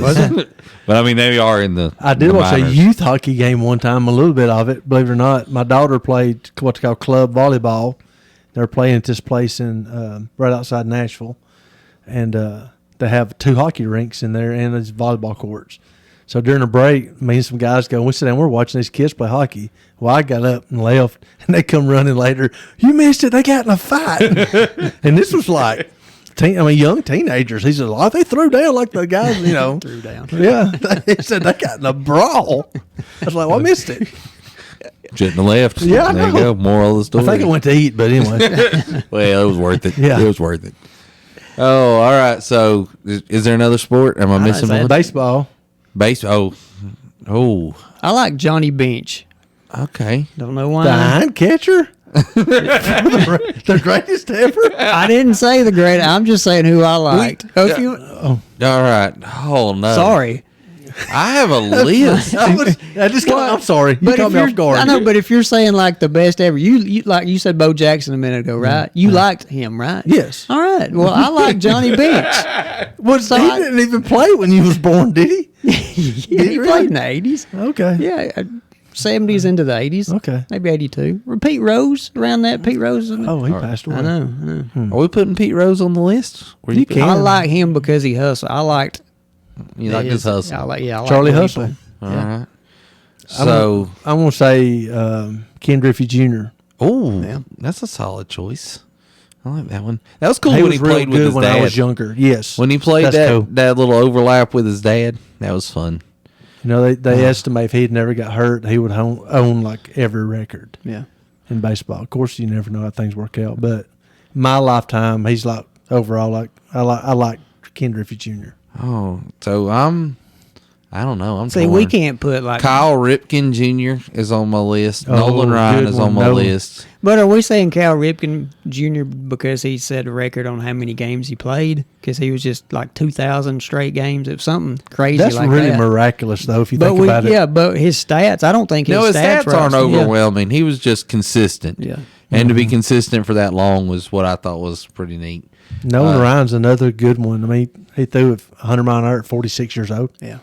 But I mean, they are in the. I did the watch minors. a youth hockey game one time, a little bit of it, believe it or not. My daughter played what's called club volleyball. They're playing at this place in right outside Nashville, and they have 2 hockey rinks in there and these volleyball courts. So during a break, me and some guys go, we sit down, we're watching these kids play hockey. Well, I got up and left, and they come running later. You missed it. They got in a fight. And this was like, young teenagers. He said, they threw down like the guys, threw down. Yeah. He said they got in a brawl. I was like, I missed it. Jet in the left. Yeah, I there you know. go. Moral of the story. I think I went to eat, but anyway. Well, it was worth it. Yeah. It was worth it. Oh, all right. So, is there another sport? Am I missing say one? Baseball. Oh. I like Johnny Bench. Okay. Don't know why. The hind catcher? the greatest ever? I didn't say the great. I'm just saying who I liked. All right. Oh no. Sorry. I have a list. I'm sorry. You But caught if me you're, off guard. I know, but if you're saying like the best ever, you said Bo Jackson a minute ago, right? You liked him, right? Yes. All right. Well, I like Johnny Bench. Well, So he I- didn't even play when you was born, did he? Yeah, he really? played in the 80s. Okay. Yeah, 70s into the 80s. Okay. Maybe 82. Or Pete Rose around that. Pete Rose. Oh, he passed away. I know. Are we putting Pete Rose on the list? Where You can. I like him because he hustled. I liked You like his hustle? I like Charlie what he Hustle. played. All Yeah. right. So, I'm going to say Ken Griffey Jr. Yeah. that's a solid choice. I like that one. That was cool He when was he real played with good his when dad. I was younger. Yes. When he played That's that cool. that little overlap with his dad, that was fun. They estimate if he'd never got hurt, he would own like every record Yeah. in baseball. Of course, you never know how things work out, but my lifetime, he's like overall like I like Ken Griffey Jr. Oh, so I don't know. I'm See, torn. we can't put like. Kyle Ripken Jr. is on my list. Oh, Nolan Ryan good is one, on my Nolan. list. But are we saying Cal Ripken Jr. because he set a record on how many games he played? Because he was just like 2,000 straight games. It was something crazy That's like really that. miraculous, though, if you But think about it. yeah, but his stats, I don't think his No, his stats stats aren't were- overwhelming. He was just consistent. Yeah. And to be consistent for that long was what I thought was pretty neat. Nolan Ryan's another good one. I mean, he threw it 100 mile an hour at 46 years old. Yeah.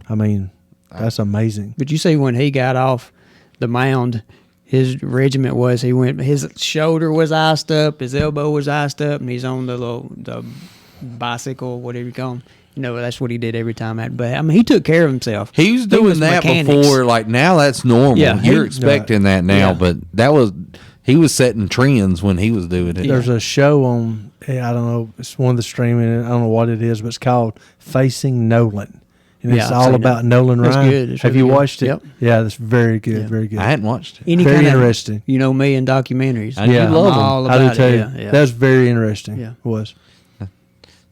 I mean, that's amazing. But you see, when he got off the mound, his regiment was his shoulder was iced up, his elbow was iced up, and he's on the bicycle, whatever you call him. That's what he did every time. But I mean, he took care of himself. He was doing that mechanics. before. Like now, that's normal. Yeah, You're he- expecting that now, Yeah. but he was setting trends when he was doing it. There's a show on, I don't know, it's one of the streaming, I don't know what it is, but it's called Facing Nolan. And Yeah, it's I've all seen about it. Nolan It's Ryan. good. It's Have really you good. watched it? Yep. Yeah, that's very good. Yeah. Very good. I hadn't watched it. Any Very kind of- interesting. You know me and documentaries. I do Yeah. love I'm them. all I do about too. it. Yeah. That was very interesting. Yeah. It was.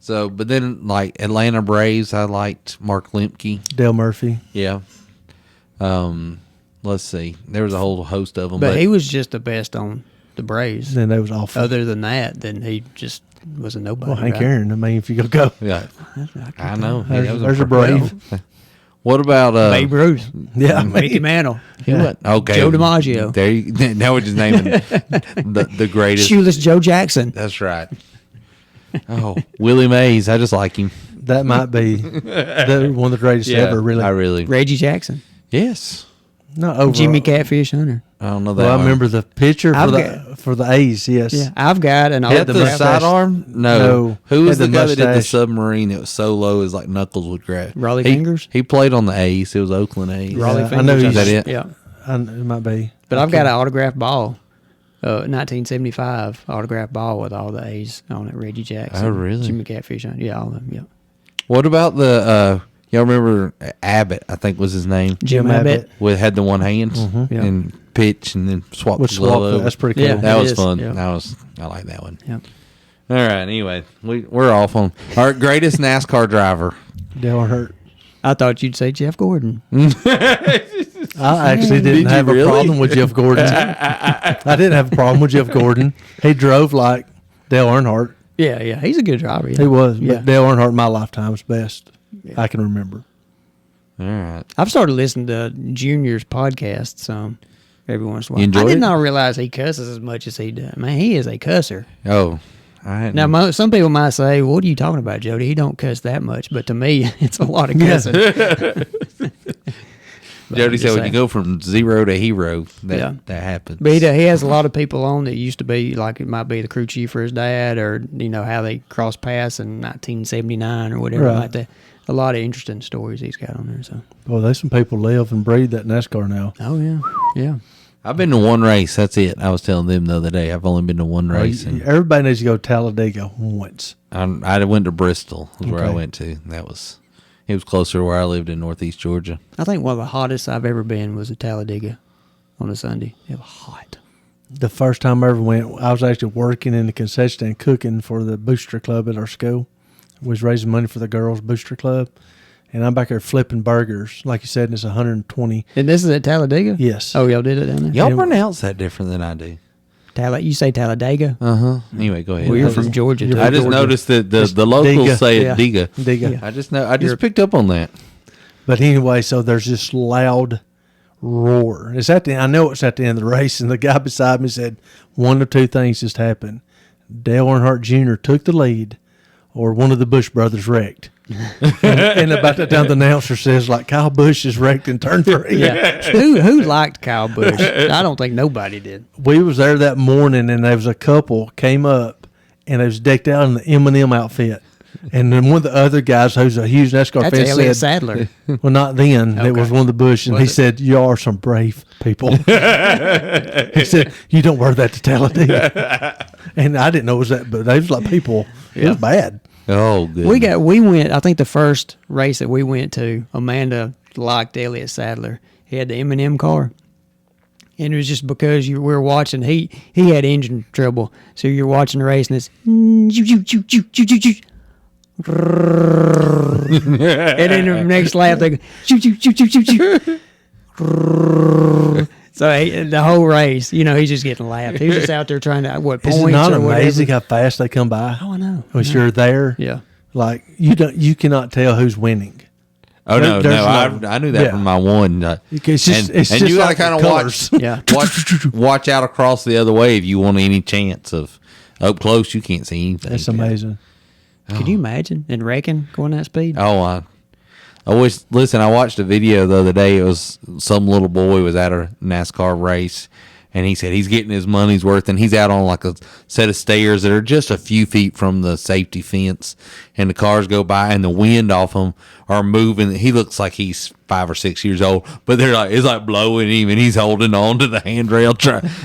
So, but then like Atlanta Braves, I liked Mark Lemke. Dale Murphy. Yeah. Let's see. There was a whole host of them, But he was just the best on the Braves. Then they was awful. Other than that, then he just was a nobody. Well, Hank right? Aaron. I mean, if you go. yeah, I know. There's, That was there's a Brave. What about Babe Ruth. Yeah. Mickey Mantle. He went, okay. Joe DiMaggio. There you, now we're just naming the greatest. Shoeless Joe Jackson. That's right. Oh, Willie Mays. I just like him. That might be one of the greatest ever. Really, I really. Reggie Jackson, Yes. not over Jimmy Catfish Hunter. I don't know that. Well, I one. remember the picture I've for the A's. Yes. Yeah, I've got an Had the autograph. sidearm? No. No. Who was Had the the guy that did the mustache. submarine that was so low as like Knuckles would grab? Raleigh He- Fingers? He played on the A's. It was Oakland A's. Raleigh I Fingers. know he's- Is that it? Yeah, It might be. but I've got an autographed ball, 1975 autographed ball with all the A's on it. Reggie Jackson. Oh, really? Jimmy Catfish Hunter. Yeah, all of them. Yeah. What about the y'all remember Abbott, I think was his name? Jim Abbott. Abbott. With had the one hand Yeah. and pitch and then swap Would the glove swap over. That's pretty cool. Yeah. That It was is, fun. yeah. I like that one. Yeah. All right. Anyway, we're off on our greatest NASCAR driver. Dale Earnhardt. I thought you'd say Jeff Gordon. I actually Did didn't you have really? a problem with Jeff Gordon. I didn't have a problem with Jeff Gordon. He drove like Dale Earnhardt. Yeah, yeah, he's a good driver. Yeah. He was, Yeah. but Dale Earnhardt in my lifetime's best. I can remember. All right. I've started listening to Junior's podcast every once in a while. You enjoy I did it? not realize he cusses as much as he does. Man, he is a cusser. Oh, I hadn't. Now, some people might say, "What are you talking about, Jody? He don't cuss that much." But to me, it's a lot of cussing. Jody just said when saying. you go from zero to hero, that Yeah. that happens. But he has a lot of people on that used to be like it might be the crew chief for his dad, or how they crossed paths in 1979 or whatever Right. like that. A lot of interesting stories he's got on there. So, Boy, there's some people live and breathe that NASCAR now. oh yeah, yeah. I've been to one race. That's it. I was telling them the other day. I've only been to one race, and Everybody needs to go to Talladega once. I went to Bristol. Was where I Okay. went to. It was closer to where I lived in Northeast Georgia. I think one of the hottest I've ever been was at Talladega on a Sunday. It was hot. The first time I ever went, I was actually working in the concession stand cooking for the booster club at our school. We was raising money for the girls' booster club. And I'm back there flipping burgers. Like you said, and it's 120. And this is at Talladega? Yes. Oh, y'all did it down there? Y'all And- pronounce that different than I do. You say Talladega? Anyway, go ahead. Well, you're I from just- Georgia. you're too. I just Georgia. noticed that the It's locals Diga. say Yeah. it Diga. Diga. Yeah. I just picked up on that. But anyway, so there's this loud roar. I know it's at the end of the race, and the guy beside me said one of two things just happened. Dale Earnhardt Jr. took the lead, or one of the Bush brothers wrecked. and about that time, the announcer says, like, Kyle Busch is wrecked in turn 3. Yeah. who liked Kyle Busch? I don't think nobody did. We was there that morning, and there was a couple came up, and they was decked out in the M&M outfit. And then one of the other guys, who's a huge NASCAR That's fan, Elliott said, Sadler. well, not then. It Okay. was one of the Bush, and Was he it? said, "You are some brave people." He said, "You don't wear that to Talladega." And I didn't know it was that, but they was like people. It was bad. Oh, good. We went, I think the first race that we went to, Amanda liked Elliott Sadler. He had the M&M car. And it was just because we were watching, he had engine trouble. So you're watching the race and it's, and then the next lap they go, so the whole race, he's just getting lapped. He was just out there trying to, points Is it not or whatever. amazing how fast they come by? Oh, I know. Once you're there, Yeah. like you cannot tell who's winning. Oh no, There's I knew that yeah. from my one. It's just and just you like gotta the kind of colors. watch, Yeah. watch out across the other way if you want any chance of up close. You can't see anything. It's amazing. Could you imagine and wrecking going that speed? Oh, I always listen. I watched a video the other day. It was some little boy was at a NASCAR race, and he said he's getting his money's worth, and he's out on like a set of stairs that are just a few feet from the safety fence, and the cars go by, and the wind off them are moving. He looks like he's 5 or 6 years old, but it's like blowing him, and he's holding on to the handrail,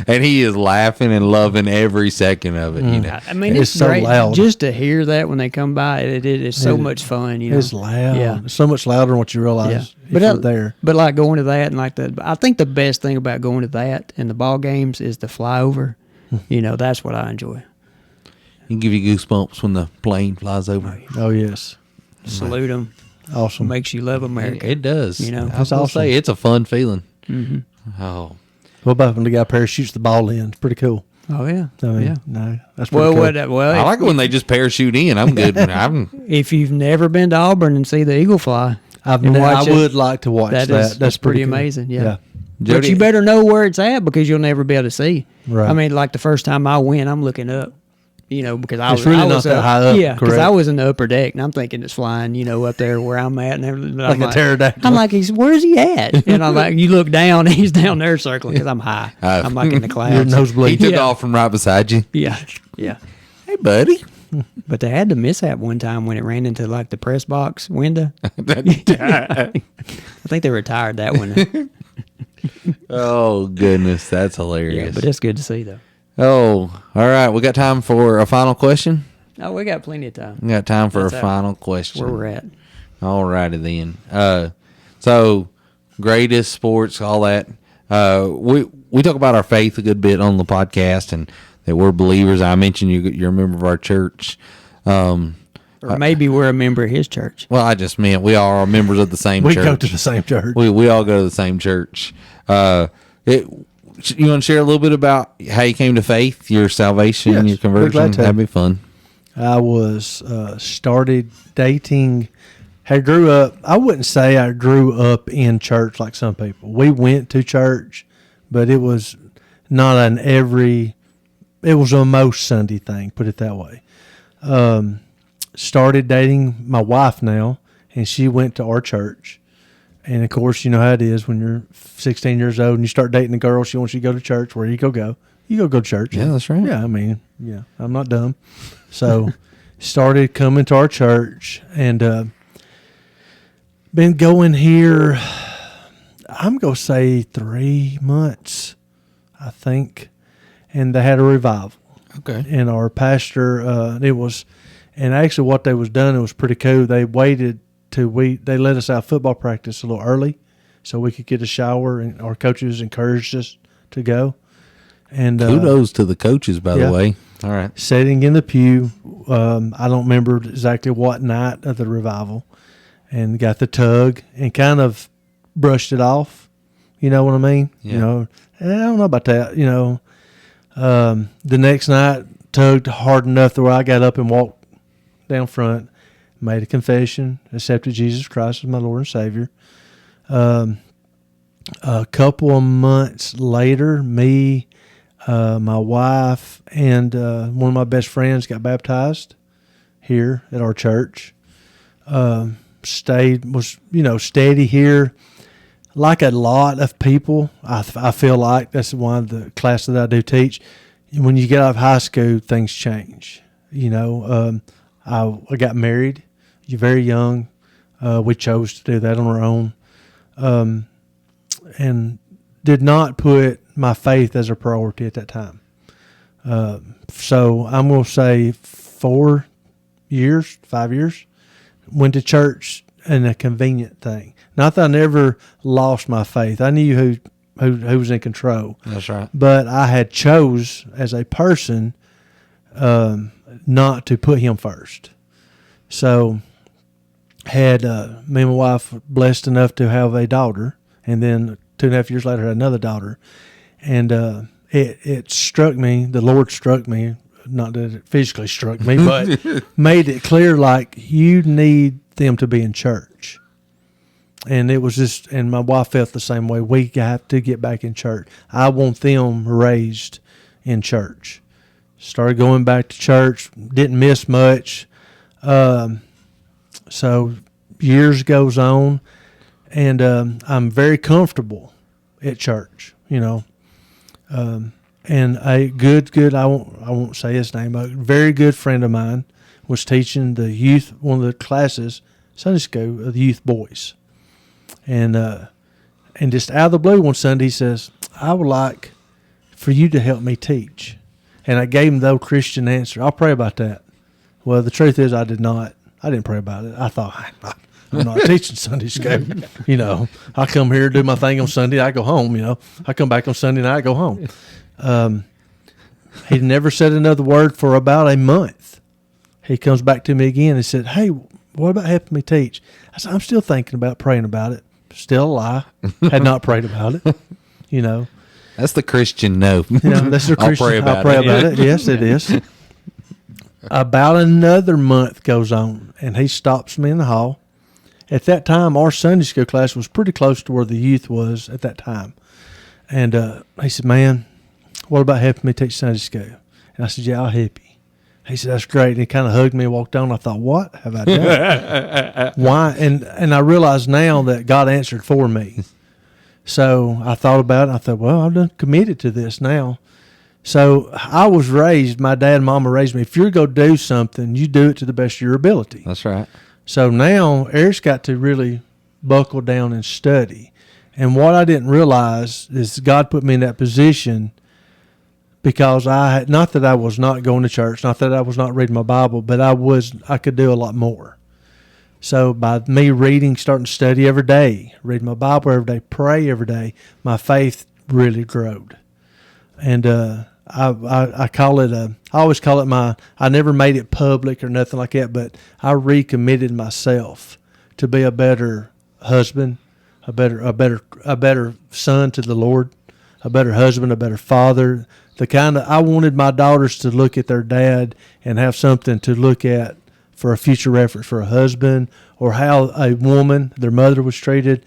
and he is laughing and loving every second of it. You know, I mean, It's it's so great loud. just to hear that when they come by. It's so much fun. It's loud. Yeah. It's so much louder than what you realize if you're there. But like going to that and like I think the best thing about going to that and the ball games is the flyover. That's what I enjoy. it can give you goosebumps when the plane flies over. Oh yes, Salute them. awesome. Makes you love America. It does. You know, I was that's gonna awesome. say it's a fun feeling. Oh. What about when the guy parachutes the ball in? It's pretty cool. Oh yeah. I mean, yeah. no, that's pretty Well, cool. I like it when they just parachute in. I'm good. if you've never been to Auburn and see the eagle fly, I and watch it, would like to watch that. that's pretty cool. amazing. Yeah. But Jody- you better know where it's at because you'll never be able to see. Right. I mean, like the first time I went, I'm looking up. because I It's was really I not was that high up, Yeah, because correct? I was in the upper deck, and I'm thinking it's flying, up there where I'm at, and everything. But Like a pterodactyl. I'm like, where's he at? And I'm like, you look down, and he's down there circling because I'm high. I'm like in the Your clouds. He nosebleed. took Yeah. off from right beside you. Yeah, yeah. Hey, buddy. But they had the mishap one time when it ran into like the press box window. I think they retired that one. Oh, goodness. That's hilarious. Yeah, but it's good to see though. Oh, all right. We got time for a final question? Oh, we got plenty of time. We got time for That's a final question. Where we're at. All righty then. So, greatest sports, all that. We talk about our faith a good bit on the podcast, and that we're believers. I mentioned you're a member of our church. Or maybe we're a member of his church. Well, I just meant we are members of the same We church. go to the same church. We all go to the same church. You want to share a little bit about how you came to faith, your salvation, Yes, your conversion? we're glad to. That'd be fun. I was started dating. I grew up. I wouldn't say I grew up in church like some people. We went to church, but it was not an every. It was a most Sunday thing. Put it that way. Started dating my wife now, and she went to our church. And of course, you know how it is when you're 16 years old and you start dating a girl. She wants you to go to church. Where you go? You go to church. Yeah, that's right. Yeah, I mean, yeah, I'm not dumb. So, started coming to our church and been going here. I'm gonna say 3 months, I think, and they had a revival. Okay. And our pastor, and actually what they was done, it was pretty cool. They waited they let us out football practice a little early so we could get a shower, and our coaches encouraged us to go. And Kudos to the coaches, by yeah. the way. All right. Sitting in the pew, I don't remember exactly what night of the revival, and got the tug and kind of brushed it off. You know what I mean? Yeah. And I don't know about that. The next night tugged hard enough to where I got up and walked down front, made a confession, accepted Jesus Christ as my Lord and Savior. A couple of months later, me, my wife, and one of my best friends got baptized here at our church. Was steady here. Like a lot of people, I feel like that's one of the classes that I do teach. When you get out of high school, things change. I got married very young. We chose to do that on our own, and did not put my faith as a priority at that time. So I'm going to say 5 years, went to church in a convenient thing. Not that I never lost my faith. I knew who was in control. That's right. But I had chose as a person not to put him first. So had me and my wife blessed enough to have a daughter, and then 2.5 years later had another daughter. And it struck me, the Lord struck me, not that it physically struck me, but made it clear like you need them to be in church. And it was just, and my wife felt the same way. We have to get back in church. I want them raised in church. Started going back to church. Didn't miss much. So years goes on, and I'm very comfortable at church. And a good I won't say his name, but a very good friend of mine was teaching the youth, one of the classes, Sunday school, of the youth boys. And just out of the blue one Sunday, he says, I would like for you to help me teach. And I gave him the old Christian answer. I'll pray about that. Well, the truth is I did not. I didn't pray about it. I thought, I'm not teaching Sunday school. I come here, do my thing on Sunday, I go home, I come back on Sunday night, I go home. He never said another word for about a month. He comes back to me again and said, hey, what about helping me teach? I said, I'm still thinking about praying about it. Still a lie. Had not prayed about it. That's the Christian no. That's the Christian. I'll pray about it. Yes, it is. About another month goes on, and he stops me in the hall. At that time, our Sunday school class was pretty close to where the youth was at that time. And he said, man, what about helping me teach Sunday school? And I said, yeah, I'll help you. He said, that's great. And he kind of hugged me and walked on. I thought, what have I done? Why? And I realize now that God answered for me. So I thought about it. I thought, well, I'm done committed to this now. So I was raised, my dad and mama raised me, if you're going to do something, you do it to the best of your ability. That's right. So now Eric's got to really buckle down and study. And what I didn't realize is God put me in that position because not that I was not going to church, not that I was not reading my Bible, but I could do a lot more. So by me reading, starting to study every day, read my Bible every day, pray every day, my faith really growed. And I call it I always call it I never made it public or nothing like that, but I recommitted myself to be a better husband, a better son to the Lord, a better husband, a better father. I wanted my daughters to look at their dad and have something to look at for a future reference for a husband, or how a woman, their mother, was treated,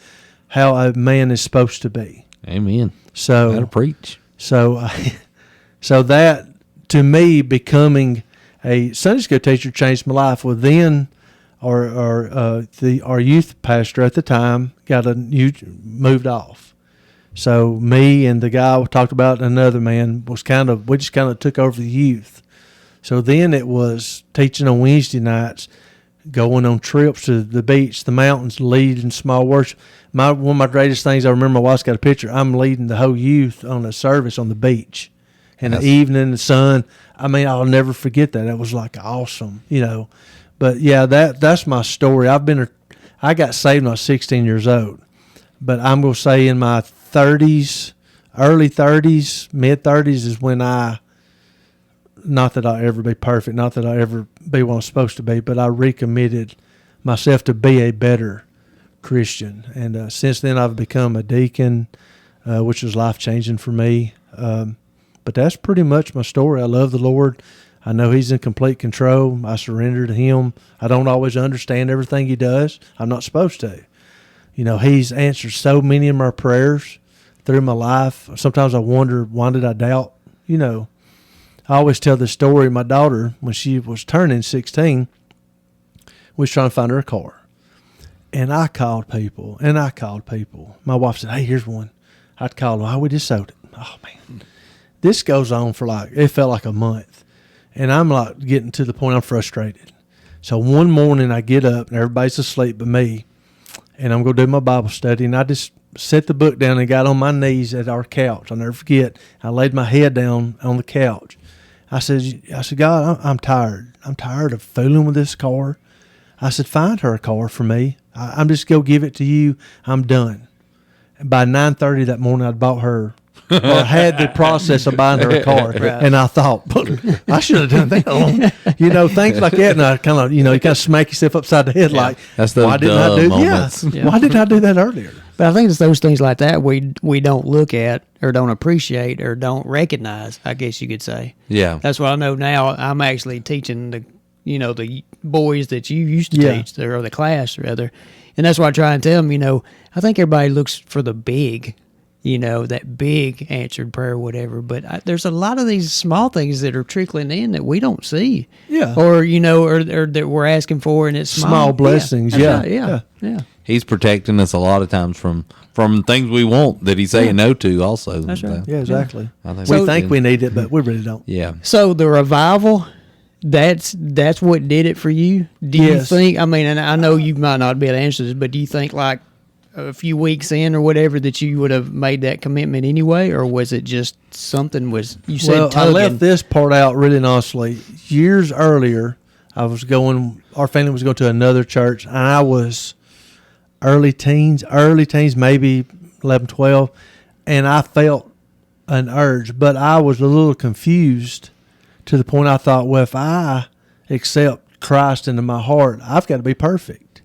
how a man is supposed to be. Amen. So Gotta preach. So that, to me, becoming a Sunday school teacher changed my life. Well, then our youth pastor at the time moved off. So me and the guy we talked about, another man, we just kind of took over the youth. So then it was teaching on Wednesday nights, going on trips to the beach, the mountains, leading small worship. One of my greatest things, I remember my wife's got a picture, I'm leading the whole youth on a service on the beach. And the evening, the sun, I'll never forget that. It was like awesome, But yeah, that's my story. I got saved when I was 16 years old. But I'm going to say in my 30s, early 30s, mid 30s is when not that I'll ever be perfect, not that I'll ever be what I'm supposed to be, but I recommitted myself to be a better Christian. And since then I've become a deacon, which was life-changing for me. But that's pretty much my story. I love the Lord. I know He's in complete control. I surrender to Him. I don't always understand everything He does. I'm not supposed to. He's answered so many of my prayers through my life. Sometimes I wonder, why did I doubt? I always tell this story. My daughter, when she was turning 16, was trying to find her a car. And I called people, My wife said, hey, here's one. I'd call them, we just sold it. Oh, man. This goes on for it felt like a month. And I'm getting to the point I'm frustrated. So one morning I get up and everybody's asleep but me. And I'm going to do my Bible study. And I just set the book down and got on my knees at our couch. I'll never forget. I laid my head down on the couch. I said, God, I'm tired. I'm tired of fooling with this car. I said, find her a car for me. I'm just going to give it to you. I'm done. And by 9:30 that morning, I'd bought her, or had the process of buying her a car. Right. And I thought, I should have done that. Things like that. And I kind of, you kind of smack yourself upside the head like, that's those why didn't I do moments. Yeah. Why didn't I do that earlier? But I think it's those things like that we don't look at or don't appreciate or don't recognize, I guess you could say. Yeah. That's what I know now. I'm actually teaching the boys that you used to teach, or the class rather. And that's why I try and tell them, I think everybody looks for the big, that big answered prayer or whatever. But there's a lot of these small things that are trickling in that we don't see. Yeah. Or, or that we're asking for, and it's small blessings. Yeah. Right. Yeah. He's protecting us a lot of times from things we want that He's saying no to also. That's right. Yeah, exactly. I think we think we need it, but we really don't. Yeah. So the revival, that's what did it for you? Do you think, and I know you might not be able to answer this, but do you think like a few weeks in or whatever that you would have made that commitment anyway, or was it just something you said tugging? I left this part out really honestly. Years earlier, our family was going to another church, and I was early teens, maybe 11, 12, and I felt an urge, but I was a little confused to the point I thought, well, if I accept Christ into my heart, I've got to be perfect.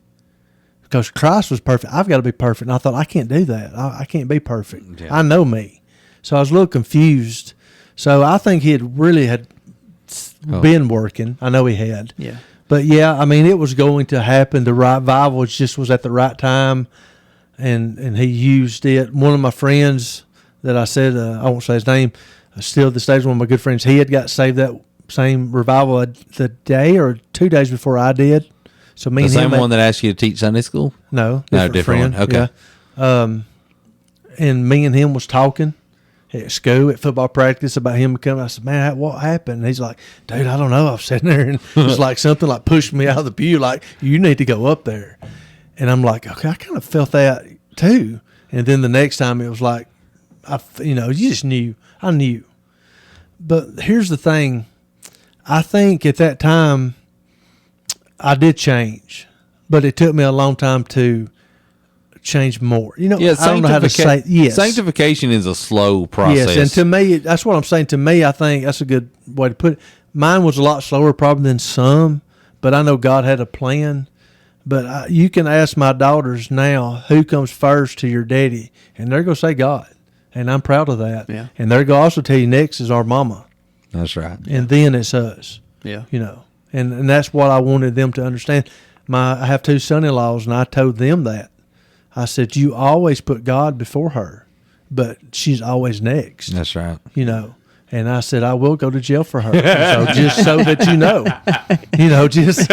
Because Christ was perfect, I've got to be perfect. And I thought, I can't do that. I can't be perfect. Yeah. I know me. So I was a little confused. So I think he had been working. I know he had. Yeah. But yeah, it was going to happen. The revival just was at the right time, and he used it. One of my friends that I said, I won't say his name, still this day is one of my good friends. He had got saved that same revival the day or 2 days before I did. So me The and same him one that asked you to teach Sunday school? No, Different friend. one. Okay. Yeah. And me and him was talking at school, at football practice, about him becoming. I said, "Man, what happened?" And he's like, "Dude, I don't know. I'm sitting there, and it's like something like pushed me out of the pew, like you need to go up there." And I'm like, "Okay, I kind of felt that too." And then the next time, it was like, you just knew. I knew. But here's the thing. I think at that time, I did change, but it took me a long time to change more. I don't know how to say. Yes, sanctification is a slow process. Yes, and to me, that's what I'm saying. To me, I think that's a good way to put it. Mine was a lot slower, probably than some, but I know God had a plan. But you can ask my daughters now who comes first to your daddy, and they're going to say God, and I'm proud of that. Yeah. And they're going to also tell you next is our mama. That's right. And then it's us. Yeah. And that's what I wanted them to understand. I have 2 son-in-laws, and I told them that. I said, you always put God before her, but she's always next. That's right. And I said, I will go to jail for her. So just so that you know. Just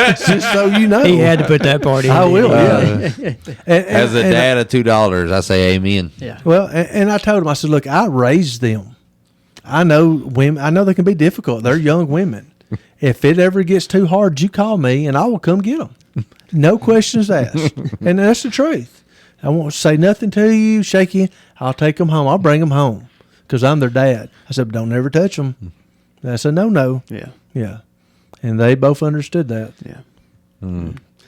so you know. He had to put that part in. I will, yeah. As a dad of $2, I say amen. Yeah. Well, and I told him, I said, look, I raised them. I know women. I know they can be difficult. They're young women. If it ever gets too hard, you call me, and I will come get them. No questions asked. And that's the truth. I won't say nothing to you, shake you. I'll take them home. I'll bring them home because I'm their dad. I said, but don't ever touch them. That's a no-no. Yeah. Yeah. And they both understood that. Yeah.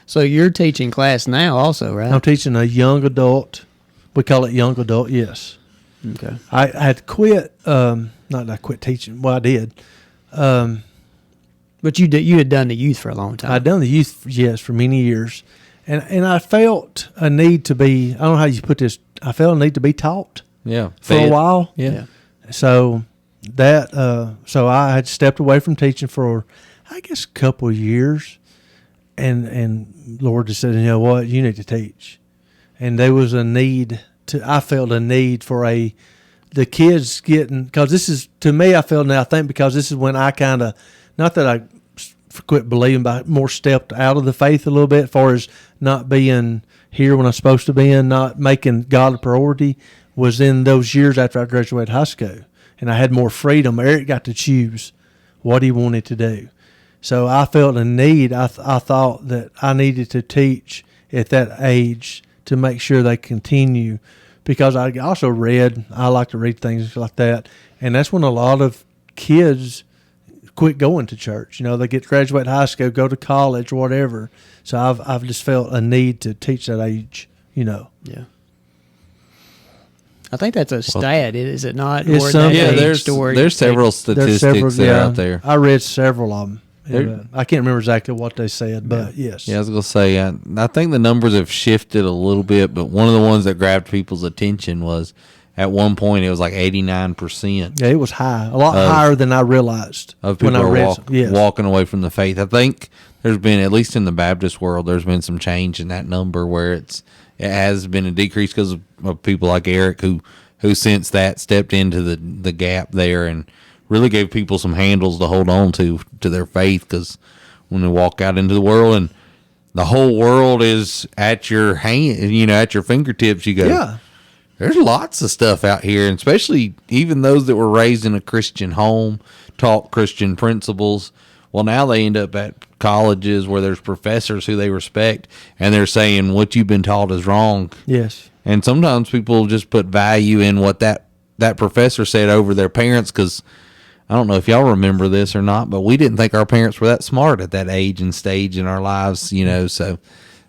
So you're teaching class now also, right? I'm teaching a young adult. We call it young adult, yes. Okay. I had quit, not that I quit teaching. Well, I did. But you had done the youth for a long time. I'd done the youth, yes, for many years. And I felt a need to be, I don't know how you put this, I felt a need to be taught Yeah. for a while. Yeah. So so I had stepped away from teaching for, I guess, a couple of years. And Lord just said, you know what, you need to teach. And there was a need I felt a need for the kids getting, because this is, to me, I felt, and I think because this is when I kind of, not that I quit believing, but more stepped out of the faith a little bit, as far as not being here when I'm supposed to be and not making God a priority, was in those years after I graduated high school. And I had more freedom. Eric got to choose what he wanted to do. So I felt a need. I thought that I needed to teach at that age to make sure they continue, because I also I like to read things like that. And that's when a lot of kids quit going to church. They get graduate high school, go to college, whatever. So I've just felt a need to teach that age, Yeah. I think that's a stat, is it not? It's something. Yeah, there's several statistics that are out there. I read several of them. I can't remember exactly what they said, but yes. Yeah, I was going to say, I think the numbers have shifted a little bit, but one of the ones that grabbed people's attention was, at one point, it was like 89%. Yeah, it was high, a lot higher than I realized. Of people when I read walking away from the faith. I think there's been, at least in the Baptist world, there's been some change in that number where it has been a decrease because of people like Eric who since that stepped into the gap there and really gave people some handles to hold on to their faith, because when they walk out into the world and the whole world is at your hand, at your fingertips, you go, yeah, there's lots of stuff out here, and especially even those that were raised in a Christian home, taught Christian principles. Well, now they end up at colleges where there's professors who they respect, and they're saying what you've been taught is wrong. Yes. And sometimes people just put value in what that professor said over their parents, because I don't know if y'all remember this or not, but we didn't think our parents were that smart at that age and stage in our lives, so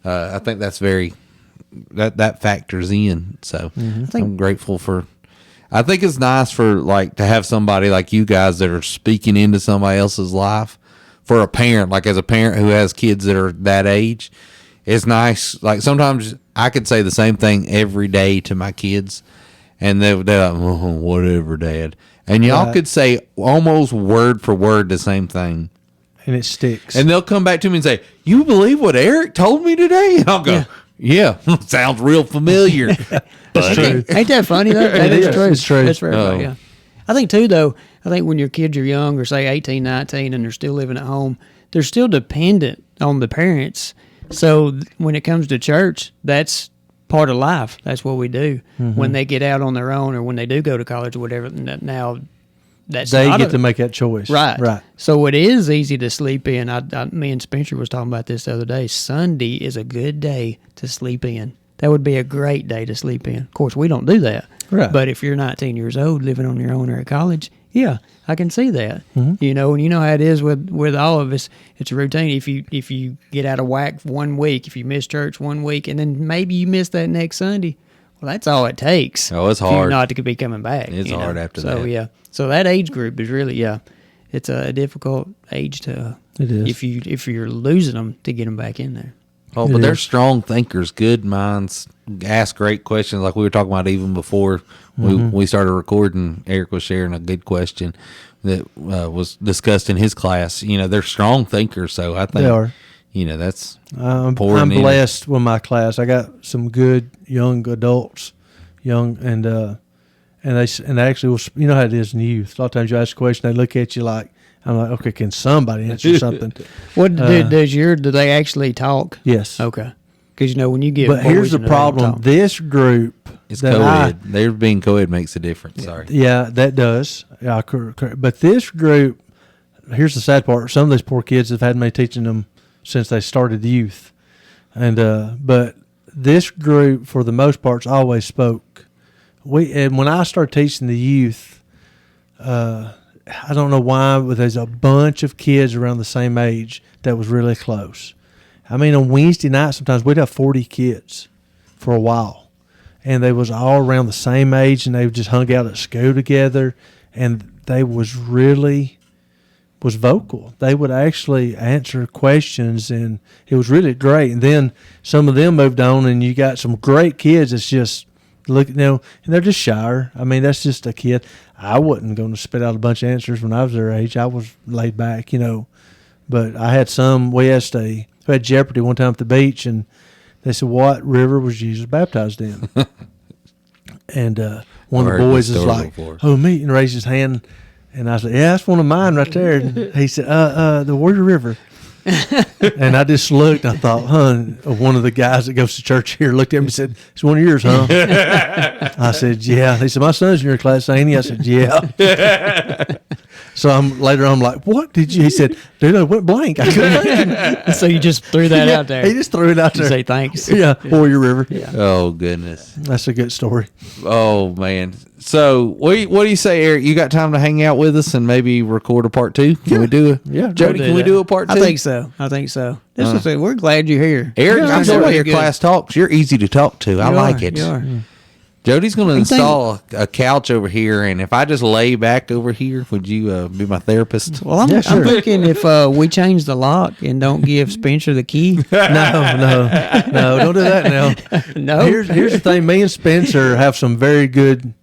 I think that's that factors in. So I'm grateful I think it's nice for to have somebody like you guys that are speaking into somebody else's life. For a parent, as a parent who has kids that are that age, it's nice. Sometimes I could say the same thing every day to my kids, and they're like, oh, whatever, Dad. And y'all could say almost word for word the same thing. And it sticks. And they'll come back to me and say, you believe what Eric told me today? And I'll go, yeah. Sounds real familiar. That's true. Ain't that funny, though? That is true. It's true. That's very funny, yeah. I think too, though. I think when your kids are young, or say 18, 19, and they're still living at home, they're still dependent on the parents. So when it comes to church, that's part of life. That's what we do. When they get out on their own, or when they do go to college or whatever. Now, that's They not get to make that choice. right. So it is easy to sleep in. Me and Spencer was talking about this the other day. Sunday is a good day to sleep in. That would be a great day to sleep in. Of course, we don't do that. Right. But if you're 19 years old, living on your own or at college, yeah, I can see that. You know, and you know how it is with all of us. It's a routine. If you get out of whack 1 week, if you miss church 1 week, and then maybe you miss that next Sunday, well, that's all it takes. Oh, it's for you hard. not to be coming back. It's you know? hard after so, that. yeah. So that age group is really, it's a difficult age to. It is. If you're losing them, to get them back in there. Oh, but they're strong thinkers, good minds, ask great questions like we were talking about even before we started recording. Eric was sharing a good question that was discussed in his class. You know, they're strong thinkers, so I think They are. You know, that's I'm pouring in. blessed with my class. I got some good young adults, and they actually will. You know how it is in youth. A lot of times you ask a question, they look at you like, I'm like, okay, can somebody answer something? What do they actually talk? Yes. Okay. Because you know when you get. But here's boys the into that, problem. talk. This group It's that co-ed. They're being co-ed makes a difference. Sorry. Yeah, that does. Yeah, but this group, here's the sad part. Some of these poor kids have had me teaching them since they started youth, and but this group, for the most part, always spoke. And when I started teaching the youth, I don't know why, but there's a bunch of kids around the same age that was really close. I mean, on Wednesday night, sometimes we'd have 40 kids for a while. And they was all around the same age, and they just hung out at school together. And they was vocal. They would actually answer questions, and it was really great. And then some of them moved on, and you got some great kids that's just, look, and they're just shyer. I mean, that's just a kid. I wasn't going to spit out a bunch of answers when I was their age. I was laid back, But I had some. We had Jeopardy one time at the beach, and they said, "What river was Jesus baptized in?" And one of the boys is like, "Oh, me," and raised his hand. And I said, "Yeah, that's one of mine right there." And he said, "The Warrior River." And I just looked. I thought, one of the guys that goes to church here looked at me and said, "It's one of yours, huh?" I said, "Yeah." He said, "My son's in your class, ain't he?" I said, "Yeah." So I'm like, "What did you?" He said, "Dude, I went blank." I couldn't. So you just threw that out there. He just threw it out there. Say thanks. Yeah, Warrior River. Yeah. Oh goodness. That's a good story. Oh man. So what do you say, Eric? You got time to hang out with us and maybe record a part 2? Can we do it? Yeah, Jody, can we do a part 2? I think so. This is we're glad you're here. Eric, Yeah, I enjoy really your good. class talks. You're easy to talk to. I like it. You are. Jody's going to install a couch over here, and if I just lay back over here, would you be my therapist? Well, I'm thinking if we change the lock and don't give Spencer the key. No, don't do that now. No. Here's the thing. Me and Spencer have some very good,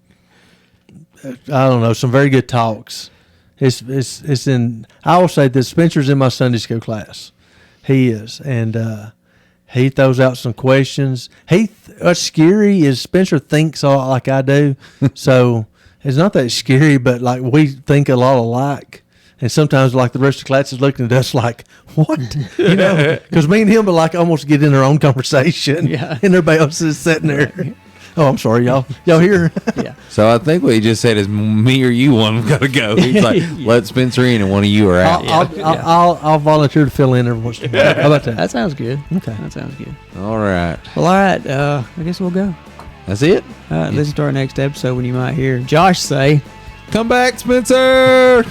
some very good talks. It's in. I will say this: Spencer's in my Sunday school class. He is, and he throws out some questions. What's scary is Spencer thinks a lot like I do, so it's not that scary. But like we think a lot alike, and sometimes like the rest of the class is looking at us like, "What?" Because me and him would like almost get in their own conversation, Yeah. and everybody else is sitting there. Oh, I'm sorry, y'all here? Yeah. So I think what he just said is me or you one got to go. He's like, let Spencer in and one of you are out. I'll volunteer to fill in every once in a while. How about that? That sounds good. Okay. That sounds good. All right. Well, all right. I guess we'll go. That's it. All right. Listen to our next episode when you might hear Josh say, Come back, Spencer. That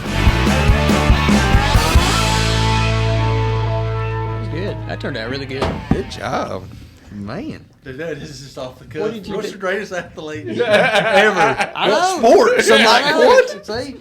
was good. That turned out really good. Good job. Man. This is just off the cuff. What did you What's do? the greatest athlete ever? I know. Sports. I'm like, what? See?